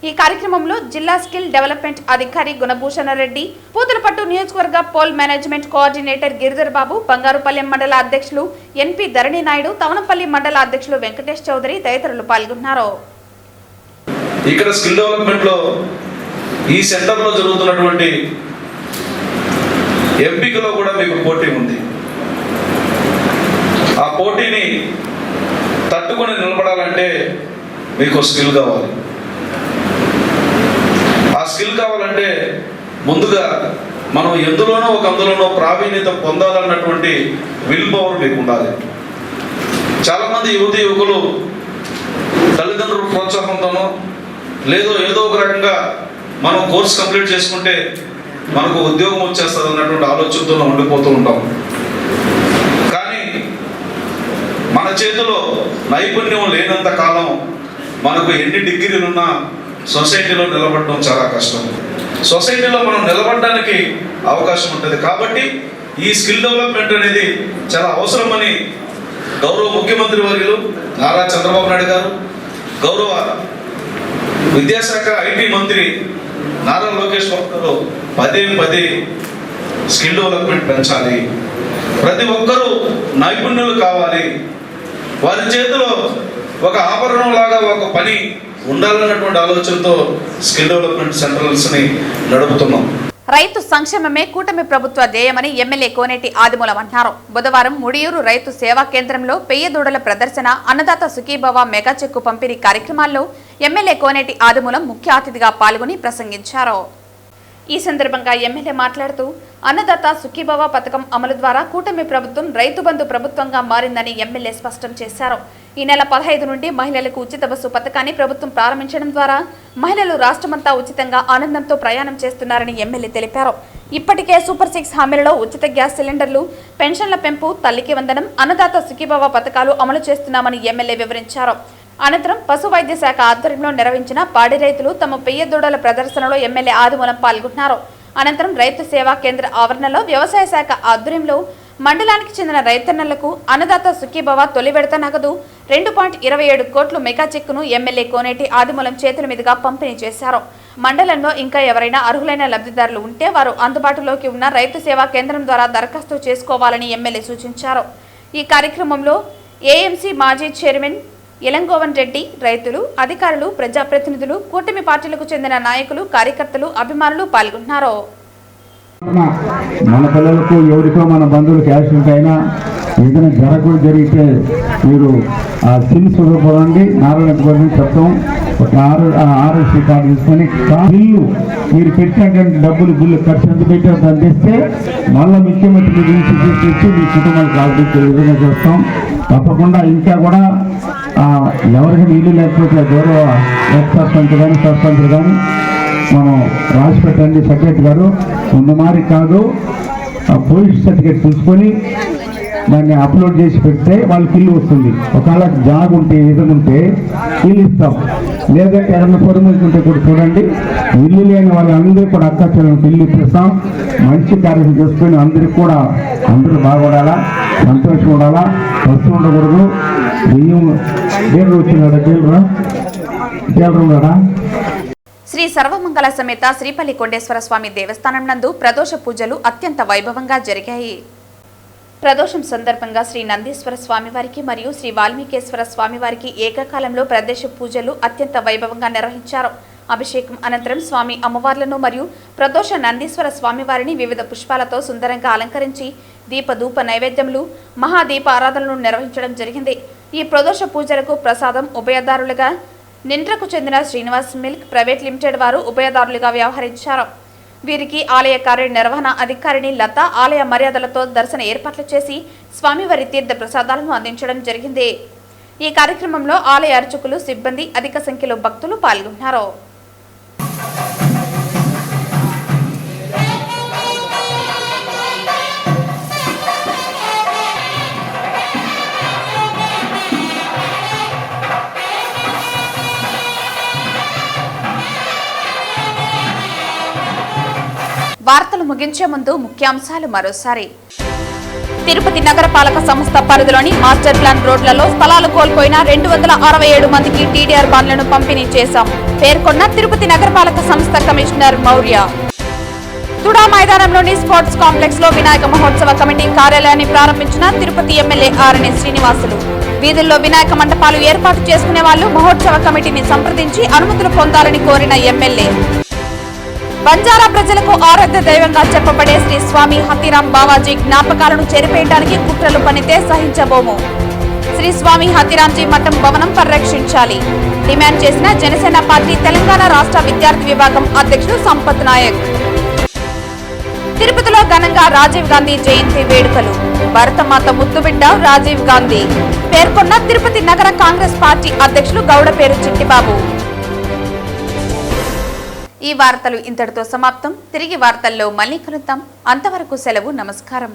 ఈ కార్యక్రమంలో జిల్లా స్కిల్ డెవలప్మెంట్ అధికారి గుణభూషణ రెడ్డి, పూతలపట్టు నియోజకవర్గ పోల్ మేనేజ్మెంట్ కోఆర్డినేటర్ గిరిధర్ బాబు, బంగారుపల్లి మండల అధ్యక్షులు ఎన్పి ధరణి నాయుడు, తవనంపల్లి మండల అధ్యక్షులు వెంకటేష్ చౌదరి తదితరులు పాల్గొన్నారు. ఇక్కడ స్కిల్ డెవలప్మెంట్ లో ఈ సెంటర్ లో జరుగుతున్నటువంటి ఎంపికలో కూడా మీకు పోటీ ఉంది. ఆ పోటీని తట్టుకొని నిలబడాలంటే మీకు స్కిల్ కావాలి. ఆ స్కిల్ కావాలంటే ముందుగా మనం అందులోనో ప్రావీణ్యత పొందాలన్నటువంటి విల్ పవర్ మీకు ఉండాలి. చాలామంది యువకులు తల్లిదండ్రుల ప్రోత్సాహంతోనో ఏదో ఒక రకంగా మనం కోర్స్ కంప్లీట్ చేసుకుంటే మనకు ఉద్యోగం వచ్చేస్తుంది అన్నటువంటి ఆలోచనతో ఉండిపోతూ ఉంటాం. కానీ మన చేతిలో నైపుణ్యం లేనంత కాలం మనకు ఎన్ని డిగ్రీలున్నా సొసైటీలో నిలబడడం చాలా కష్టం. సొసైటీలో మనం నిలబడడానికి అవకాశం ఉంటుంది. కాబట్టి ఈ స్కిల్ డెవలప్మెంట్ అనేది చాలా అవసరమని గౌరవ ముఖ్యమంత్రి వర్యులు నారా చంద్రబాబు నాయుడు గారు, గౌరవ విద్యాశాఖ ఐటీ మంత్రి నారా లోకేష్ బాబు గారు పదే స్కిల్ డెవలప్మెంట్ పెంచాలి. ప్రతి ఒక్కరూ నైపుణ్యులు కావాలి. వారి చేతిలో ఒక ఆభరణం లాగా ఒక పని ఉండాలన్నటువంటి ఆలోచనతో స్కిల్ డెవలప్మెంట్ సెంటర్స్ని నడుపుతున్నాం. రైతు సంక్షేమమే కూటమి ప్రభుత్వ ధ్యేయమని ఎమ్మెల్యే కోనేటి ఆదిమూలం అన్నారు. బుధవారం ముడియూరు రైతు సేవా కేంద్రంలో పెయ్య దూడల ప్రదర్శన, అన్నదాత సుఖీభవ మెగా చెక్కు పంపిణీ కార్యక్రమాల్లో ఎమ్మెల్యే కోనేటి ఆదిమూలం ముఖ్య అతిథిగా పాల్గొని ప్రసంగించారు. ఈ సందర్భంగా ఎమ్మెల్యే మాట్లాడుతూ అన్నదాత సుఖీభవ పథకం అమలు ద్వారా కూటమి ప్రభుత్వం రైతు బంధు ప్రభుత్వంగా మారిందని ఎమ్మెల్యే స్పష్టం చేశారు. ఈ నెల 15 నుండి మహిళలకు ఉచిత బస్సు పథకాన్ని ప్రభుత్వం ప్రారంభించడం ద్వారా మహిళలు రాష్ట్రమంతా ఉచితంగా ఆనందంతో ప్రయాణం చేస్తున్నారని ఎమ్మెల్యే తెలిపారు. ఇప్పటికే సూపర్ 6 హామీలలో ఉచిత గ్యాస్ సిలిండర్లు, పెన్షన్ల పెంపు, తల్లికి వందనం, అన్నదాత సుఖీభవ పథకాలు అమలు చేస్తున్నామని ఎమ్మెల్యే వివరించారు. అనంతరం పశు వైద్య శాఖ ఆధ్వర్యంలో నిర్వహించిన పాడి రైతులు తమ పెయ్య దూడల ప్రదర్శనలో ఎమ్మెల్యే ఆదిమూలం పాల్గొన్నారు. అనంతరం రైతు సేవా కేంద్ర ఆవరణలో వ్యవసాయ శాఖ ఆధ్వర్యంలో మండలానికి చెందిన రైతన్నలకు అన్నదాత సుఖీభవ తొలి విడత నగదు 2.27 కోట్ల మెగా చెక్కును ఎమ్మెల్యే కోనేటి ఆదిమూలం చేతుల మీదుగా పంపిణీ చేశారు. మండలంలో ఇంకా ఎవరైనా అర్హులైన లబ్ధిదారులు ఉంటే వారు అందుబాటులోకి ఉన్న రైతు సేవా కేంద్రం ద్వారా దరఖాస్తు చేసుకోవాలని ఎమ్మెల్యే సూచించారు. ఈ కార్యక్రమంలో ఏఎంసీ మాజీ చైర్మన్ ఎలంగోవన్ రెడ్డి, రైతులు, అధికారులు, ప్రజాప్రతినిధులు, కూటమి పార్టీలకు చెందిన నాయకులు, కార్యకర్తలు, అభిమానులు పాల్గొన్నారు. మన పిల్లలకు ఎవరికో మన బంధువులకు యాక్సిడెంట్ అయినా ఏదైనా జరిగితే మీరు ఆ సిమ్ చూడకపోండి, నారాయణ చెప్తాం. ఒక ఆర్ఎస్సీ కార్డు తీసుకొని బిల్లు మీరు పెట్టినటువంటి డబ్బులు బిల్లు ఖర్చు ఎంత పెట్టారు దాన్ని తెస్తే మళ్ళీ ముఖ్యమంత్రి నుంచి తీసుకొచ్చి మీ కుటుంబానికి ఆర్థిక విధంగా చేస్తాం. తప్పకుండా ఇంకా కూడా ఎవరికైనా ఇల్లు లేకపోతే గౌరవ ఎక్స్ సర్పంచ్ కానీ మనం రాసి పెట్టండి. సెక్రటరీ గారు ముందు మారి కాదు, పోలీస్ సర్టిఫికేట్ తీసుకొని దాన్ని అప్లోడ్ చేసి పెడితే వాళ్ళకి ఇల్లు వస్తుంది. ఒకవేళ జాగ్ ఉంటే విధంగా ఉంటే ఇల్లు ఇస్తాం, లేదంటే ఏదైనా పొరుముంటే కూడా చూడండి. ఇల్లు లేని వాళ్ళందరూ కూడా అక్క చెల్లెలకు ఇల్లు ఇప్పిస్తాం. మంచి కార్యక్రమం చేసుకొని అందరూ బాగుండాలా, సంతోషం ఉండాలా, వస్తూ ఉండకూడదు. బియ్యం దేవుడు వచ్చినాడా, దేవుడు ఉన్నాడా. శ్రీ సర్వమంగళ సమేత శ్రీపల్లి కొండేశ్వర స్వామి దేవస్థానం నందు ప్రదోష పూజలు అత్యంత వైభవంగా జరిగాయి. ప్రదోషం సందర్భంగా శ్రీ నందీశ్వర స్వామివారికి మరియు శ్రీ వాల్మీకేశ్వర స్వామివారికి ఏకకాలంలో ప్రదోష పూజలు అత్యంత వైభవంగా నిర్వహించారు. అభిషేకం అనంతరం స్వామి అమ్మవార్లను మరియు ప్రదోష నందీశ్వర స్వామివారిని వివిధ పుష్పాలతో సుందరంగా అలంకరించి దీపధూప నైవేద్యములు, మహాదీప ఆరాధనలు నిర్వహించడం జరిగింది. ఈ ప్రదోష పూజలకు ప్రసాదం ఉభయదారులుగా నిండ్రకు చెందిన శ్రీనివాస్ మిల్క్ ప్రైవేట్ లిమిటెడ్ వారు ఉభయదారులుగా వ్యవహరించారు. వీరికి ఆలయ కార్యనిర్వహణ అధికారిని లత ఆలయ మర్యాదలతో దర్శన ఏర్పాట్లు చేసి స్వామివారి తీర్థ ప్రసాదాలను అందించడం జరిగింది. ఈ కార్యక్రమంలో ఆలయ అర్చకులు, సిబ్బంది, అధిక సంఖ్యలో భక్తులు పాల్గొన్నారు. వార్తలు ముగించే ముందు ముఖ్యాంశాలు మరోసారి. తిరుపతి నగరపాలక సంస్థ పరిధిలోని మాస్టర్ ప్లాన్ రోడ్లలో స్థలాలు కోల్పోయిన 267 మందికి టీడీఆర్ బాండ్లను పంపిణీ చేశాం పేర్కొన్న తిరుపతి నగరపాలక సంస్థ కమిషనర్ మౌర్య. తుడా మైదానంలోని స్పోర్ట్స్ కాంప్లెక్స్ లో వినాయక మహోత్సవ కమిటీ కార్యాలయాన్ని ప్రారంభించిన తిరుపతి ఎమ్మెల్యే ఆర్ఎన్ శ్రీనివాసులు. వీధుల్లో వినాయక మండపాలు ఏర్పాటు చేసుకునే వాళ్లు మహోత్సవ కమిటీని సంప్రదించి అనుమతులు పొందాలని కోరిన ఎమ్మెల్యే. బంజారా ప్రజలకు ఆరాధ్య దైవంగా చెప్పబడే శ్రీ స్వామి హతీరాం బావాజీ జ్ఞాపకాలను చెరిపేయడానికి కుట్రలు పనితే సహించబోము. శ్రీ స్వామి హతీరాంజీ మఠం భవనం పరిరక్షించాలి డిమాండ్ చేసిన జనసేన పార్టీ తెలంగాణ రాష్ట్ర విద్యార్థి విభాగం అధ్యక్షుడు సంపత్ నాయక్. తిరుపతిలో ఘనంగా రాజీవ్ గాంధీ జయంతి వేడుకలు. భరతమాత ముద్దుబిడ్డ రాజీవ్ గాంధీ పేర్కొన్న తిరుపతి నగర కాంగ్రెస్ పార్టీ అధ్యక్షులు గౌడపేరు చిట్టిబాబు. ఈ వార్తలు ఇంతటితో సమాప్తం. తిరిగి వార్తల్లో మళ్ళీ కలుద్దాం. అంతవరకు సెలవు. నమస్కారం.